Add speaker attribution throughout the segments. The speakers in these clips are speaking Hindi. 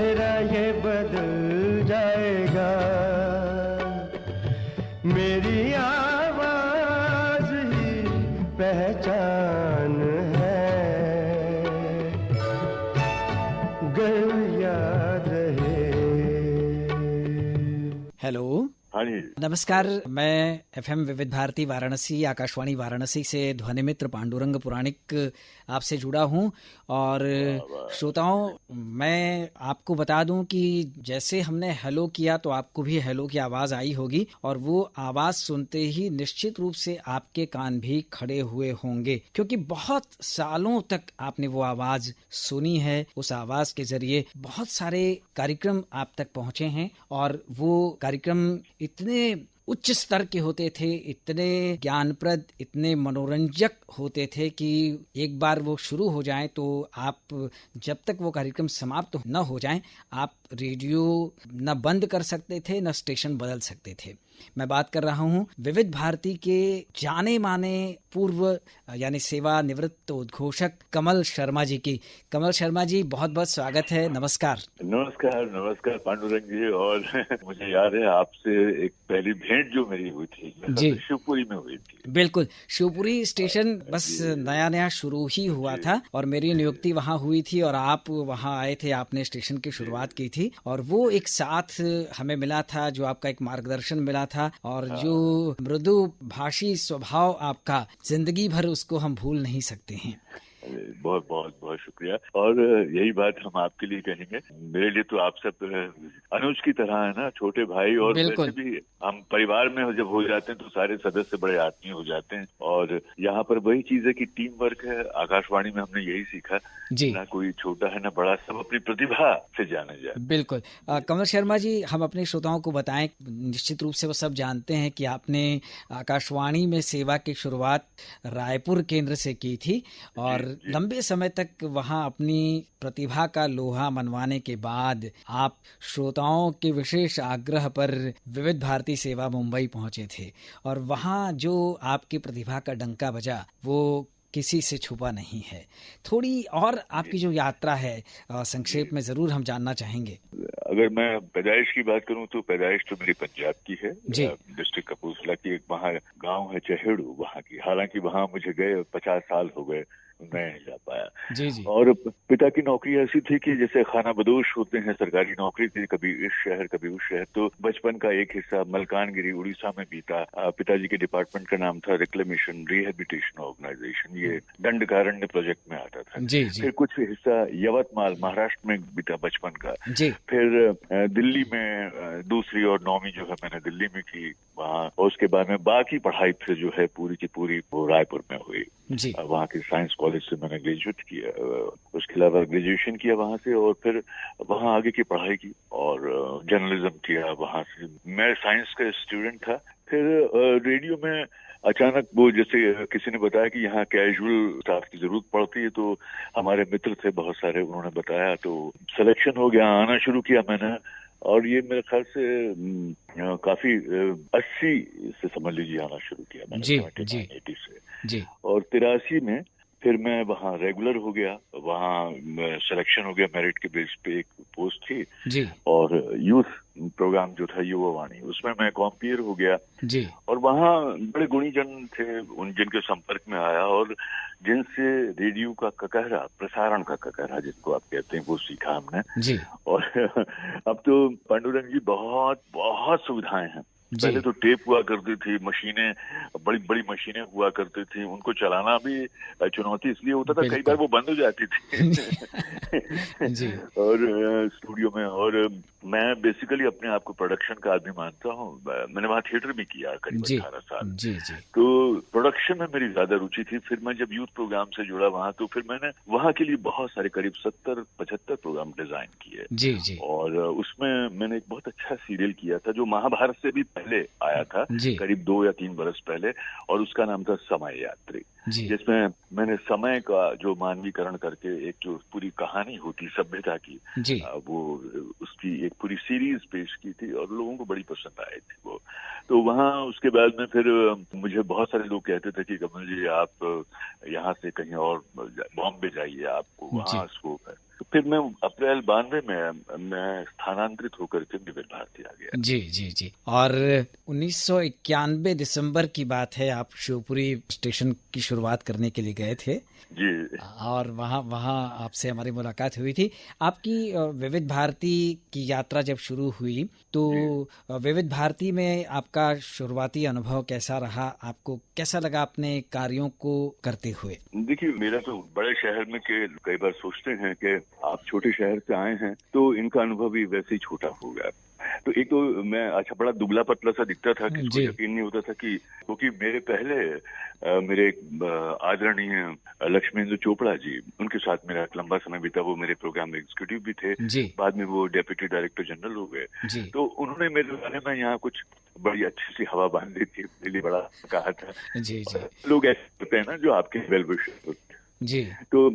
Speaker 1: चेहरा ये बदल जाएगा, मेरी आवाज ही पहचान है, गर याद रहे।
Speaker 2: हेलो,
Speaker 3: हाँ जी,
Speaker 2: नमस्कार। मैं एफएम विविध भारती वाराणसी, आकाशवाणी वाराणसी से ध्वनि मित्र पांडुरंग पुराणिक आपसे जुड़ा हूं। और श्रोताओं, मैं आपको बता दूं कि जैसे हमने हेलो किया तो आपको भी हेलो की आवाज़ आई होगी, और वो आवाज़ सुनते ही निश्चित रूप से आपके कान भी खड़े हुए होंगे, क्योंकि बहुत सालों तक आपने वो आवाज़ सुनी है। उस आवाज़ के जरिए बहुत सारे कार्यक्रम आप तक पहुँचे हैं, और वो कार्यक्रम इतने उच्च स्तर के होते थे, इतने ज्ञानप्रद, इतने मनोरंजक होते थे कि एक बार वो शुरू हो जाएं तो आप जब तक वो कार्यक्रम समाप्त न हो जाएं, आप रेडियो न बंद कर सकते थे, न स्टेशन बदल सकते थे। मैं बात कर रहा हूं विविध भारती के जाने माने पूर्व यानी सेवानिवृत्त उद्घोषक कमल शर्मा जी की। कमल शर्मा जी, बहुत बहुत स्वागत है। नमस्कार।
Speaker 3: नमस्कार पांडुरंग जी। और मुझे याद है आपसे एक पहली भेंट जो मेरी हुई थी
Speaker 2: जी,
Speaker 3: शिवपुरी में हुई थी।
Speaker 2: बिल्कुल। शिवपुरी स्टेशन बस नया नया शुरू ही हुआ था, और मेरी नियुक्ति वहां हुई थी, और आप वहां आए थे, आपने स्टेशन की शुरुआत की थी, और वो एक साथ हमें मिला था, जो आपका एक मार्गदर्शन मिला था, और जो मृदु भाषी स्वभाव आपका, जिंदगी भर उसको हम भूल नहीं सकते हैं।
Speaker 3: बहुत बहुत बहुत शुक्रिया। और यही बात हम आपके लिए कहेंगे। मेरे लिए तो आप सब अनुज की तरह है ना, छोटे भाई। और वैसे भी हम परिवार में जब हो जाते हैं तो सारे सदस्य बड़े आत्मीय हो जाते हैं। और यहाँ पर वही चीज है कि टीम वर्क है। आकाशवाणी में हमने यही सीखा, ना कोई छोटा है ना बड़ा, सब अपनी प्रतिभा से जाने जाए।
Speaker 2: बिल्कुल। कमल शर्मा जी, हम अपने श्रोताओं को बताएं, निश्चित रूप से वो सब जानते हैं कि आपने आकाशवाणी में सेवा की शुरुआत रायपुर केंद्र से की थी, और लंबे समय तक वहां अपनी प्रतिभा का लोहा मनवाने के बाद आप श्रोताओं के विशेष आग्रह पर विविध भारती सेवा मुंबई पहुंचे थे, और वहां जो आपकी प्रतिभा का डंका बजा वो किसी से छुपा नहीं है। थोड़ी और आपकी जो यात्रा है संक्षेप में जरूर हम जानना चाहेंगे।
Speaker 3: अगर मैं पैदाइश की बात करूं तो पैदाइश तो मेरी पंजाब की है, डिस्ट्रिक्ट कपूरथला की। एक वहाँ गांव है चहेड़ू वहाँ की। हालांकि वहाँ मुझे गए 50 साल हो गए, मैं नहीं जा पाया।
Speaker 2: जी।
Speaker 3: और पिता की नौकरी ऐसी थी कि जैसे खाना बदोश होते हैं, सरकारी नौकरी थी, कभी इस शहर कभी उस शहर। तो बचपन का एक हिस्सा मलकानगिरी उड़ीसा में बीता। पिताजी के डिपार्टमेंट का नाम था रिक्लेमेशन रिहेबिलिटेशन ऑर्गेनाइजेशन। ये दंडकारण्य प्रोजेक्ट में आता था। फिर कुछ हिस्सा यवतमाल महाराष्ट्र में बीता बचपन का। फिर दिल्ली में दूसरी और 9वीं जो है मैंने दिल्ली में की वहाँ। और उसके बाद में बाकी पढ़ाई फिर जो है पूरी की पूरी वो रायपुर में हुई। वहाँ के साइंस कॉलेज से मैंने ग्रेजुएट किया। उसके अलावा ग्रेजुएशन किया वहाँ से, और फिर वहाँ आगे की पढ़ाई की और जर्नलिज्म किया वहाँ से। मैं साइंस का स्टूडेंट था। फिर रेडियो में अचानक वो जैसे किसी ने बताया कि यहाँ कैजुअल स्टाफ की जरूरत पड़ती है, तो हमारे मित्र थे बहुत सारे, उन्होंने बताया, तो सिलेक्शन हो गया। आना शुरू किया मैंने। और ये मेरे ख्याल से काफी 80 से समझ लीजिए आना शुरू किया मैंने, 80 से। और 83 में फिर मैं वहाँ रेगुलर हो गया। वहाँ सिलेक्शन हो गया, मेरिट के बेस पे एक पोस्ट थी। और यूथ प्रोग्राम जो था युवावाणी, उसमें मैं कॉम्पियर हो गया। और वहाँ बड़े गुणी जन थे, उन जिनके संपर्क में आया, और जिनसे रेडियो का ककहरा, प्रसारण का ककहरा जिसको आप कहते हैं, वो सीखा हमने। और अब तो पांडुरंग जी बहुत बहुत सुविधाएं हैं। पहले तो टेप हुआ करती थी, मशीनें, बड़ी बड़ी मशीनें हुआ करती थी, उनको चलाना भी चुनौती इसलिए होता था, कई बार वो बंद हो जाती थी और स्टूडियो में। और मैं बेसिकली अपने आप को प्रोडक्शन का आदमी मानता हूँ। मैंने वहाँ थिएटर भी किया करीब 18 साल। तो प्रोडक्शन में मेरी ज्यादा रुचि थी। फिर मैं जब यूथ प्रोग्राम से जुड़ा वहाँ, तो फिर मैंने वहाँ के लिए बहुत सारे करीब 70-75 प्रोग्राम डिजाइन किए। और उसमें मैंने एक बहुत अच्छा सीरियल किया था, जो महाभारत से भी पहले आया था, करीब 2 या 3 बरस पहले, और उसका नाम था समय यात्री।
Speaker 2: जी
Speaker 3: जिसमें मैंने समय का जो मानवीकरण करके एक जो पूरी कहानी होती सभ्यता की,
Speaker 2: जी
Speaker 3: वो उसकी एक पूरी सीरीज पेश की थी और लोगों को बड़ी पसंद आई थी वो। तो वहाँ उसके बाद में फिर मुझे बहुत सारे लोग कहते थे कि कमल जी आप यहाँ से कहीं और बॉम्बे जाइए, आपको वहाँ
Speaker 2: जी
Speaker 3: स्कोप है। तो फिर मैं अप्रैल 92 में मैं स्थानांतरित होकर के विविध भारती आ गया।
Speaker 2: जी जी जी। और 1991 दिसंबर की बात है, आप शिवपुरी स्टेशन की शुरुआत करने के लिए गए थे
Speaker 3: जी
Speaker 2: और वहाँ वहाँ आपसे हमारी मुलाकात हुई थी। आपकी विविध भारती की यात्रा जब शुरू हुई तो विविध भारती में आपका शुरुआती अनुभव कैसा रहा? आपको कैसा लगा अपने कार्यों को करते हुए?
Speaker 3: देखिए, मेरा तो बड़े शहर में के कई बार सोचते हैं कि आप छोटे शहर से आए हैं तो इनका अनुभव भी वैसे ही छोटा होगा। तो एक तो मैं अच्छा बड़ा दुबला पतला सा दिखता था, किसको
Speaker 2: जी
Speaker 3: यकीन नहीं होता था कि क्योंकि मेरे पहले मेरे आदरणीय लक्ष्मेंद्र चोपड़ा जी, उनके साथ मेरा एक लंबा समय बीता। वो मेरे प्रोग्राम में एग्जीक्यूटिव भी थे,
Speaker 2: जी
Speaker 3: बाद में वो डेप्यूटी डायरेक्टर जनरल हो गए।
Speaker 2: जी
Speaker 3: तो उन्होंने मेरे बारे में यहाँ कुछ बड़ी अच्छी सी हवा बांध दी थी, मेरे लिए बड़ा कहा था।
Speaker 2: जी जी
Speaker 3: लोग ऐसे होते हैं ना जो आपके वेल विशर होते हैं।
Speaker 2: जी
Speaker 3: तो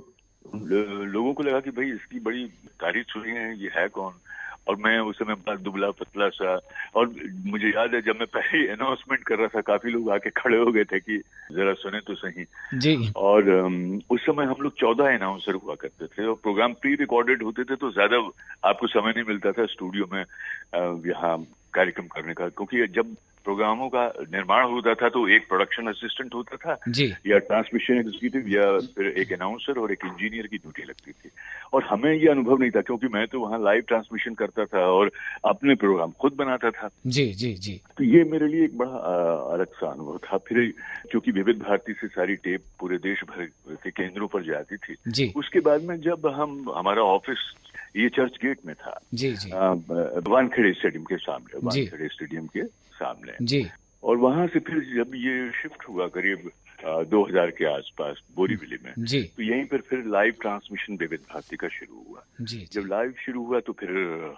Speaker 3: लोगों को लगा कि भाई इसकी बड़ी तारीफ सुनी है, ये है कौन। और मैं उस समय बड़ा दुबला पतला सा, और मुझे याद है जब मैं पहले अनाउंसमेंट कर रहा था काफी लोग आके खड़े हो गए थे कि जरा सुने तो सही।
Speaker 2: जी
Speaker 3: और उस समय हम लोग 14 अनाउंसर हुआ करते थे और प्रोग्राम प्री रिकॉर्डेड होते थे, तो ज्यादा आपको समय नहीं मिलता था स्टूडियो में यहाँ कार्यक्रम करने का, क्योंकि जब प्रोग्रामों का निर्माण होता था तो एक प्रोडक्शन असिस्टेंट होता था
Speaker 2: जी
Speaker 3: या ट्रांसमिशन एग्जीक्यूटिव या फिर एक अनाउंसर और एक इंजीनियर की ड्यूटी लगती थी। और हमें ये अनुभव नहीं था क्योंकि मैं तो वहाँ लाइव ट्रांसमिशन करता था और अपने प्रोग्राम खुद बनाता था।
Speaker 2: जी जी जी
Speaker 3: तो ये मेरे लिए एक बड़ा अलग सा अनुभव था। फिर क्योंकि विविध भारती से सारी टेप पूरे देश भर के केंद्रों पर जाती थी।
Speaker 2: जी
Speaker 3: उसके बाद में जब हमारा ऑफिस ये चर्च गेट में था,
Speaker 2: जी जी
Speaker 3: वानखेड़े स्टेडियम के सामने,
Speaker 2: जी
Speaker 3: वानखेड़े स्टेडियम के सामने।
Speaker 2: जी
Speaker 3: और वहां से फिर जब ये शिफ्ट हुआ करीब 2000 के आसपास बोरीवली में,
Speaker 2: जी
Speaker 3: तो यहीं पर फिर लाइव ट्रांसमिशन विविध भारती का शुरू हुआ।
Speaker 2: जी
Speaker 3: जब लाइव शुरू हुआ तो फिर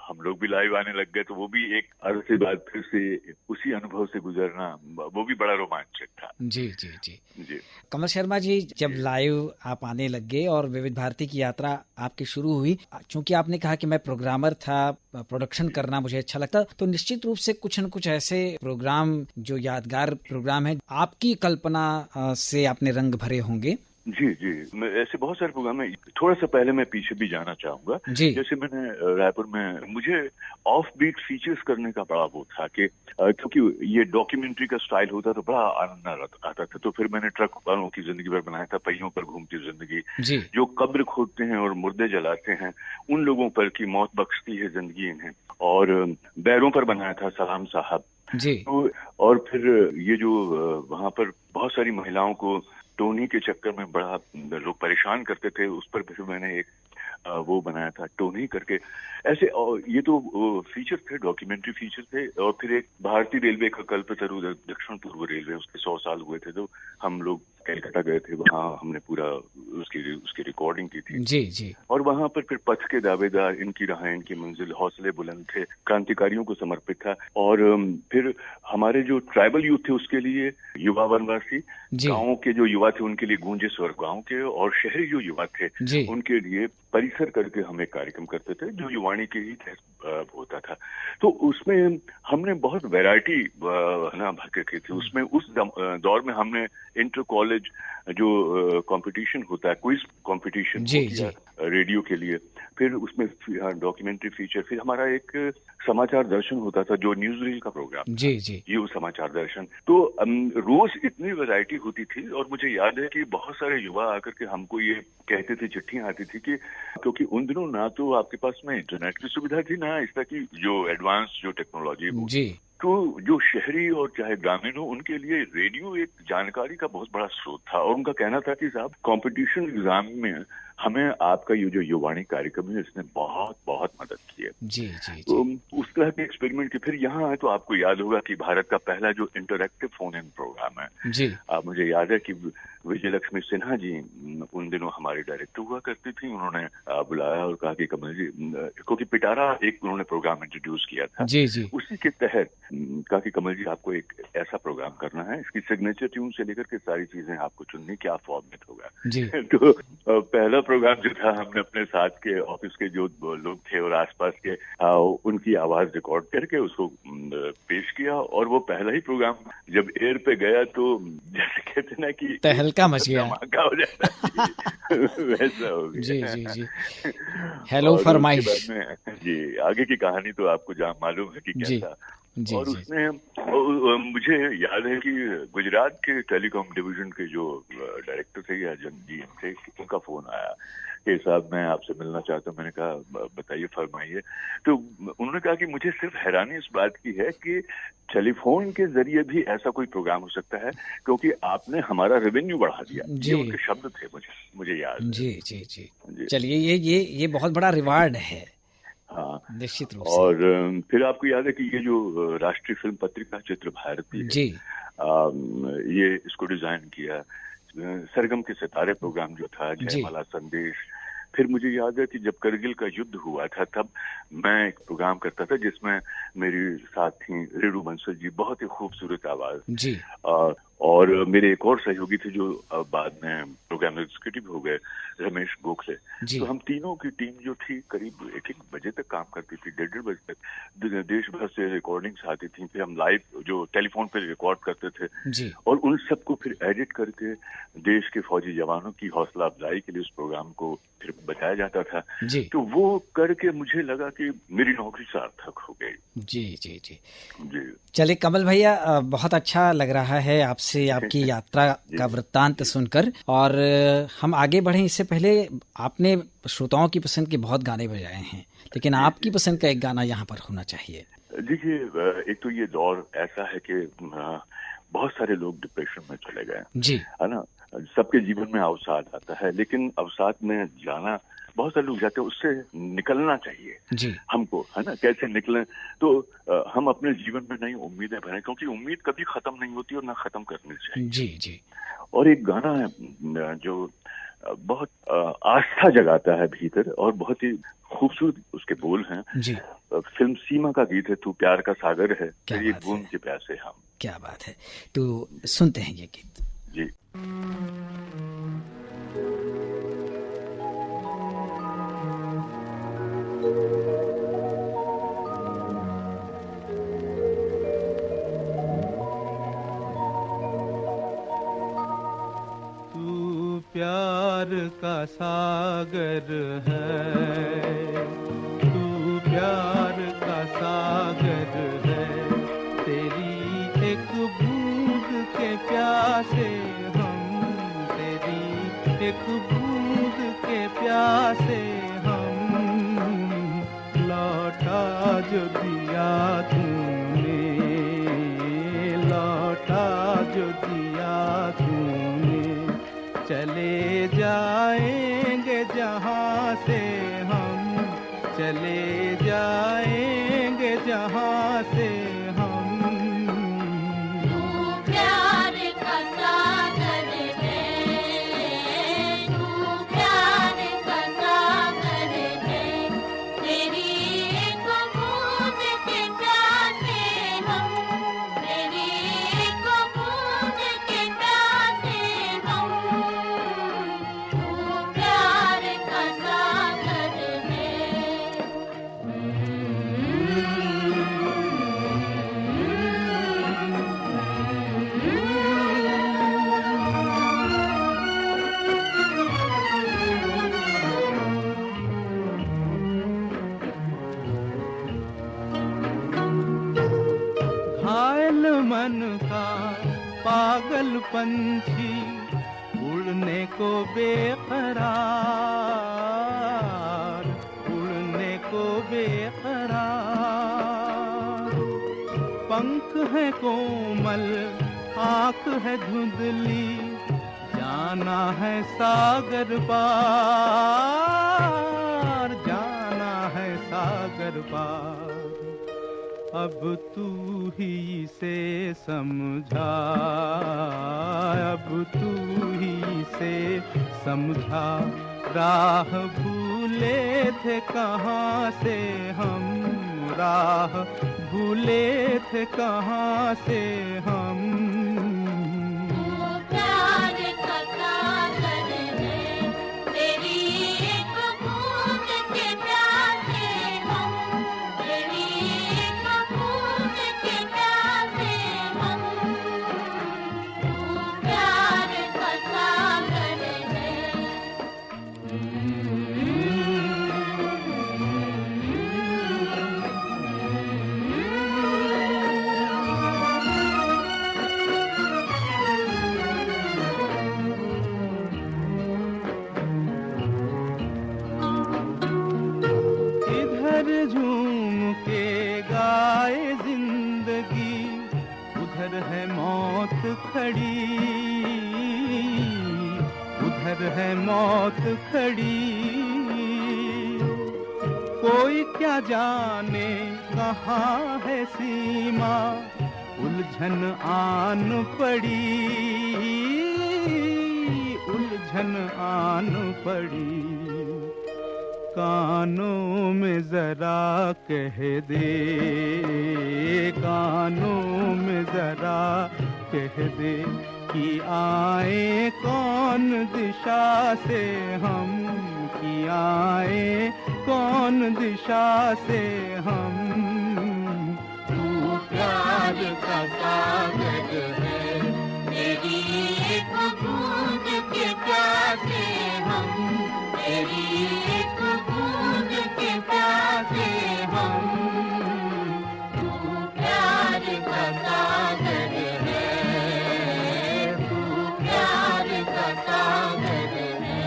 Speaker 3: हम लोग भी लाइव आने लग गए, तो वो भी एक अरसे बाद फिर से उसी अनुभव से गुजरना, वो भी बड़ा रोमांचक था।
Speaker 2: जी जी जी
Speaker 3: जी
Speaker 2: कमल शर्मा जी, जब लाइव आप आने लग गए और विविध भारती की यात्रा आपकी शुरू हुई, चूंकि आपने कहा कि मैं प्रोग्रामर था, प्रोडक्शन करना मुझे अच्छा लगता, तो निश्चित रूप से कुछ न कुछ ऐसे प्रोग्राम जो यादगार प्रोग्राम है आपकी कल्पना से आपने रंग भरे होंगे।
Speaker 3: जी जी, ऐसे बहुत सारे प्रोग्राम है। थोड़ा सा पहले मैं पीछे भी जाना चाहूंगा।
Speaker 2: जी
Speaker 3: जैसे मैंने रायपुर में, मुझे ऑफ बीट फीचर्स करने का बड़ा वो था कि क्योंकि ये डॉक्यूमेंट्री का स्टाइल होता तो बड़ा आनंद आता था। तो फिर मैंने ट्रक वालों की जिंदगी पर बनाया था, पहियों पर घूमती जिंदगी,
Speaker 2: जी
Speaker 3: जो कब्र खोदते हैं और मुर्दे जलाते हैं, उन लोगों पर की मौत बख्शती है जिंदगी इन्हें। और बैरों पर बनाया था सलाम साहब।
Speaker 2: जी
Speaker 3: तो और फिर ये जो वहां पर बहुत सारी महिलाओं को टोनी के चक्कर में बड़ा लोग परेशान करते थे, उस पर फिर मैंने एक वो बनाया था टोनी करके। ऐसे और ये तो फीचर थे, डॉक्यूमेंट्री फीचर थे। और फिर एक भारतीय रेलवे का कल्पतरु दक्षिण पूर्व रेलवे, उसके 100 साल हुए थे, तो हम लोग कलकत्ता गए थे, वहाँ हमने पूरा उसकी रिकॉर्डिंग की थी।
Speaker 2: जी जी
Speaker 3: और वहां पर फिर पथ के दावेदार, इनकी राह इनकी मंजिल, हौसले बुलंद थे, क्रांतिकारियों को समर्पित था। और फिर हमारे जो ट्राइबल यूथ थे उसके लिए युवा वनवासी,
Speaker 2: जी
Speaker 3: गाँव के जो युवा थे उनके लिए गूंजे स्वर गाँव के, और शहरी जो युवा थे
Speaker 2: जी
Speaker 3: उनके लिए परिसर करके हम एक कार्यक्रम करते थे जो युवाणी के ही तहत होता था। तो उसमें हमने बहुत वैरायटी ना भर के की थी। उसमें उस दौर में हमने इंटर कॉलेज जो कंपटीशन होता है, क्विज कंपटीशन
Speaker 2: जी जी
Speaker 3: रेडियो के लिए, फिर उसमें डॉक्यूमेंट्री फीचर, फिर हमारा एक समाचार दर्शन होता था जो न्यूज रील का प्रोग्राम
Speaker 2: जी जी
Speaker 3: ये वो समाचार दर्शन। तो रोज इतनी वैरायटी होती थी। और मुझे याद है कि बहुत सारे युवा आकर के हमको ये कहते थे, चिट्ठियां आती थी कि क्योंकि उन दिनों ना तो आपके पास में इंटरनेट की सुविधा थी, ना इस तरह की जो एडवांस जो टेक्नोलॉजी वो,
Speaker 2: जी
Speaker 3: तो जो शहरी और चाहे ग्रामीण हो उनके लिए रेडियो एक जानकारी का बहुत बड़ा स्रोत था। और उनका कहना था कि साहब कंपटीशन एग्जाम में हमें आपका ये जो युवाणी कार्यक्रम है इसने बहुत बहुत मदद की है।
Speaker 2: जी जी
Speaker 3: तो
Speaker 2: जी
Speaker 3: उस तरह के एक्सपेरिमेंट के फिर यहाँ आए तो आपको याद होगा कि भारत का पहला जो इंटरैक्टिव फोन इन प्रोग्राम है,
Speaker 2: जी
Speaker 3: मुझे याद है कि विजयलक्ष्मी सिन्हा जी उन दिनों हमारे डायरेक्टर हुआ करती थी। उन्होंने बुलाया और कहा कि कमल जी, क्योंकि पिटारा एक उन्होंने प्रोग्राम इंट्रोड्यूस किया था,
Speaker 2: जी जी,
Speaker 3: उसी के तहत कहा कि कमल जी आपको एक ऐसा प्रोग्राम करना है, इसकी सिग्नेचर ट्यून से लेकर के सारी चीजें आपको चुननी, क्या फॉर्मेट होगा
Speaker 2: जी।
Speaker 3: तो पहला प्रोग्राम जो था, हमने अपने साथ के ऑफिस के जो लोग थे और आसपास के उनकी आवाज रिकॉर्ड करके उसको पेश किया, और वो पहला ही प्रोग्राम जब एयर पे गया तो जैसे कहते ना कि
Speaker 2: तहलका मच गया,
Speaker 3: धमाका हो जाता है वैसा हो गया।
Speaker 2: जी जी जी। हेलो फरमाइश
Speaker 3: जी, आगे की कहानी तो आपको जहाँ मालूम है कि
Speaker 2: जी
Speaker 3: कैसा।
Speaker 2: जी
Speaker 3: और
Speaker 2: जी
Speaker 3: उसने मुझे याद है कि गुजरात के टेलीकॉम डिवीजन के जो डायरेक्टर थे या जीएम थे, उनका फोन आया कि साहब मैं आपसे मिलना चाहता हूँ। मैंने कहा बताइए, फरमाइए। तो उन्होंने कहा कि मुझे सिर्फ हैरानी इस बात की है कि टेलीफोन के जरिए भी ऐसा कोई प्रोग्राम हो सकता है, क्योंकि आपने हमारा रेवेन्यू बढ़ा दिया। ये उनके शब्द थे, मुझे याद है।
Speaker 2: जी जी जी। चलिए, ये बहुत बड़ा रिवार्ड है।
Speaker 3: हाँ,
Speaker 2: निश्चित रूप
Speaker 3: और फिर आपको याद है कि ये जो राष्ट्रीय फिल्म पत्रिका चित्र भारती है,
Speaker 2: जी,
Speaker 3: ये इसको डिजाइन किया। सरगम के सितारे प्रोग्राम जो था, जयमाला संदेश। फिर मुझे याद है कि जब करगिल का युद्ध हुआ था, तब मैं एक प्रोग्राम करता था जिसमें मेरी साथ थी रेणु बंसल जी, बहुत ही खूबसूरत आवाज
Speaker 2: जी।
Speaker 3: और मेरे एक और सहयोगी थे जो बाद में प्रोग्राम एग्जीक्यूटिव हो गए, रमेश गोखले। तो हम तीनों की टीम जो थी करीब 1-1 बजे तक काम करती थी, 1:30 बजे तक देश भर से रिकॉर्डिंग्स आती थी। फिर हम लाइव जो टेलीफोन पे रिकॉर्ड करते थे
Speaker 2: जी।
Speaker 3: और उन सबको फिर एडिट करके देश के फौजी जवानों की हौसला अफजाई के लिए उस प्रोग्राम को फिर बताया जाता था
Speaker 2: जी।
Speaker 3: तो वो करके मुझे लगा कि मेरी नौकरी सार्थक हो गई।
Speaker 2: जी जी जी
Speaker 3: जी।
Speaker 2: चलिए कमल भैया, बहुत अच्छा लग रहा है आपसे आपकी यात्रा का वृत्तांत सुनकर। और हम आगे बढ़ें इससे पहले, आपने श्रोताओं की पसंद के बहुत गाने बजाए हैं, लेकिन आपकी पसंद का एक गाना यहाँ पर होना चाहिए।
Speaker 3: देखिए, एक तो ये दौर ऐसा है कि बहुत सारे लोग डिप्रेशन में चले गए,
Speaker 2: जी,
Speaker 3: है ना। सबके जीवन में अवसाद आता है, लेकिन अवसाद में जाना, बहुत सारे लोग जाते हैं, उससे निकलना चाहिए
Speaker 2: जी,
Speaker 3: हमको, है ना। कैसे निकलें? तो हम अपने जीवन में नई उम्मीदें भरें, क्योंकि उम्मीद कभी खत्म नहीं होती और ना खत्म करनी चाहिए।
Speaker 2: जी जी।
Speaker 3: और एक गाना है जो बहुत आस्था जगाता है भीतर और बहुत ही खूबसूरत उसके बोल हैं।
Speaker 2: जी।
Speaker 3: फिल्म सीमा का गीत है, तू प्यार का सागर है, तेरी एक बूंद के प्यासे हम।
Speaker 2: क्या बात है, तो सुनते हैं ये गीत।
Speaker 3: जी।
Speaker 1: तू प्यार का सागर है, तू प्यार का सागर है, तेरी एक बूंद के प्यासे हम, तेरी एक बूंद के प्यासे हम, लौटा जो दिया तूने, लौटा जो दिया तूने, चले जाएंगे जहाँ से हम, चले जाएंगे जहाँ से हम। मन का पागल पंछी उड़ने को बेकरार, उड़ने को बेकरार, पंख है कोमल, आँख है धुंधली, जाना है सागर पार, जाना है सागर पार। अब तू ही से समझा, अब तू ही से समझा। राह भूले थे कहाँ से हम, राह भूले थे कहाँ से हम। झूम के गाए जिंदगी, उधर है मौत खड़ी, उधर है मौत खड़ी। कोई क्या जाने कहाँ है सीमा, उलझन आन पड़ी, उलझन आन पड़ी। कानों में जरा कह दे, कानों में जरा कह दे कि आए कौन दिशा से हम, कि आए कौन दिशा से हम। तू प्यार का कागज है, तेरी एक बूंद के प्यासे हम, तेरी एक बूंद के प्यासे हम। तू प्यार का सागर है, तू प्यार का सागर है।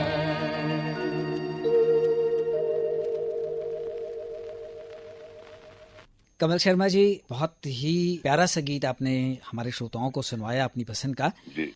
Speaker 2: कमल शर्मा जी, बहुत ही प्यारा सा गीत आपने हमारे श्रोताओं को सुनवाया अपनी पसंद का।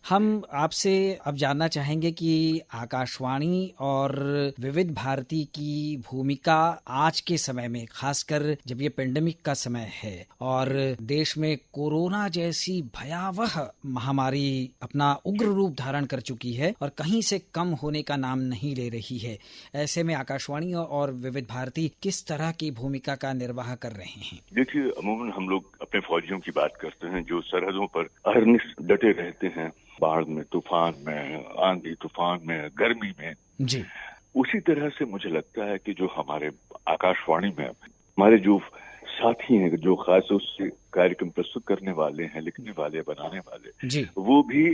Speaker 2: हम आपसे अब जानना चाहेंगे कि आकाशवाणी और विविध भारती की भूमिका आज के समय में, खासकर जब ये पेंडेमिक का समय है और देश में कोरोना जैसी भयावह महामारी अपना उग्र रूप धारण कर चुकी है और कहीं से कम होने का नाम नहीं ले रही है, ऐसे में आकाशवाणी और विविध भारती किस तरह की भूमिका का निर्वाह कर रहे हैं?
Speaker 3: देखिए, अमूमन हम लोग अपने फौजियों की बात करते हैं जो सरहदों पर अहरनिश डटे रहते हैं, बाढ़ में, तूफान में, आंधी तूफान में, गर्मी में
Speaker 2: जी।
Speaker 3: उसी तरह से मुझे लगता है कि जो हमारे आकाशवाणी में हमारे जो साथी हैं, जो खास उससे कार्यक्रम प्रस्तुत करने वाले हैं, लिखने वाले, बनाने वाले
Speaker 2: जी।
Speaker 3: वो भी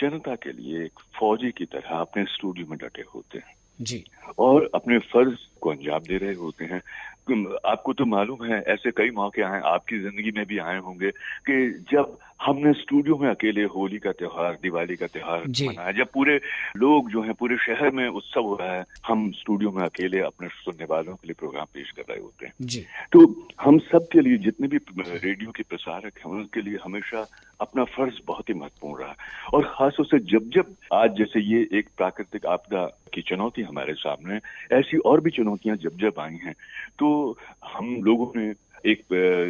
Speaker 3: जनता के लिए एक फौजी की तरह अपने स्टूडियो में डटे होते हैं
Speaker 2: जी,
Speaker 3: और अपने फर्ज को अंजाम दे रहे होते हैं। आपको तो मालूम है, ऐसे कई मौके आए, आपकी जिंदगी में भी आए होंगे कि जब हमने स्टूडियो में अकेले होली का त्योहार, दिवाली का त्योहार मनाया, जब पूरे लोग जो हैं, पूरे शहर में उत्सव हो रहा है, हम स्टूडियो में अकेले अपने सुनने वालों के लिए प्रोग्राम पेश कर रहे होते हैं
Speaker 2: जी।
Speaker 3: तो हम सब के लिए, जितने भी रेडियो के प्रसारक हैं, उनके लिए हमेशा अपना फर्ज बहुत ही महत्वपूर्ण रहा। और खासतौर से जब जब आज जैसे ये एक प्राकृतिक आपदा की चुनौती हमारे सामने, ऐसी और भी चुनौतियां जब जब आई हैं, तो हम लोगों ने एक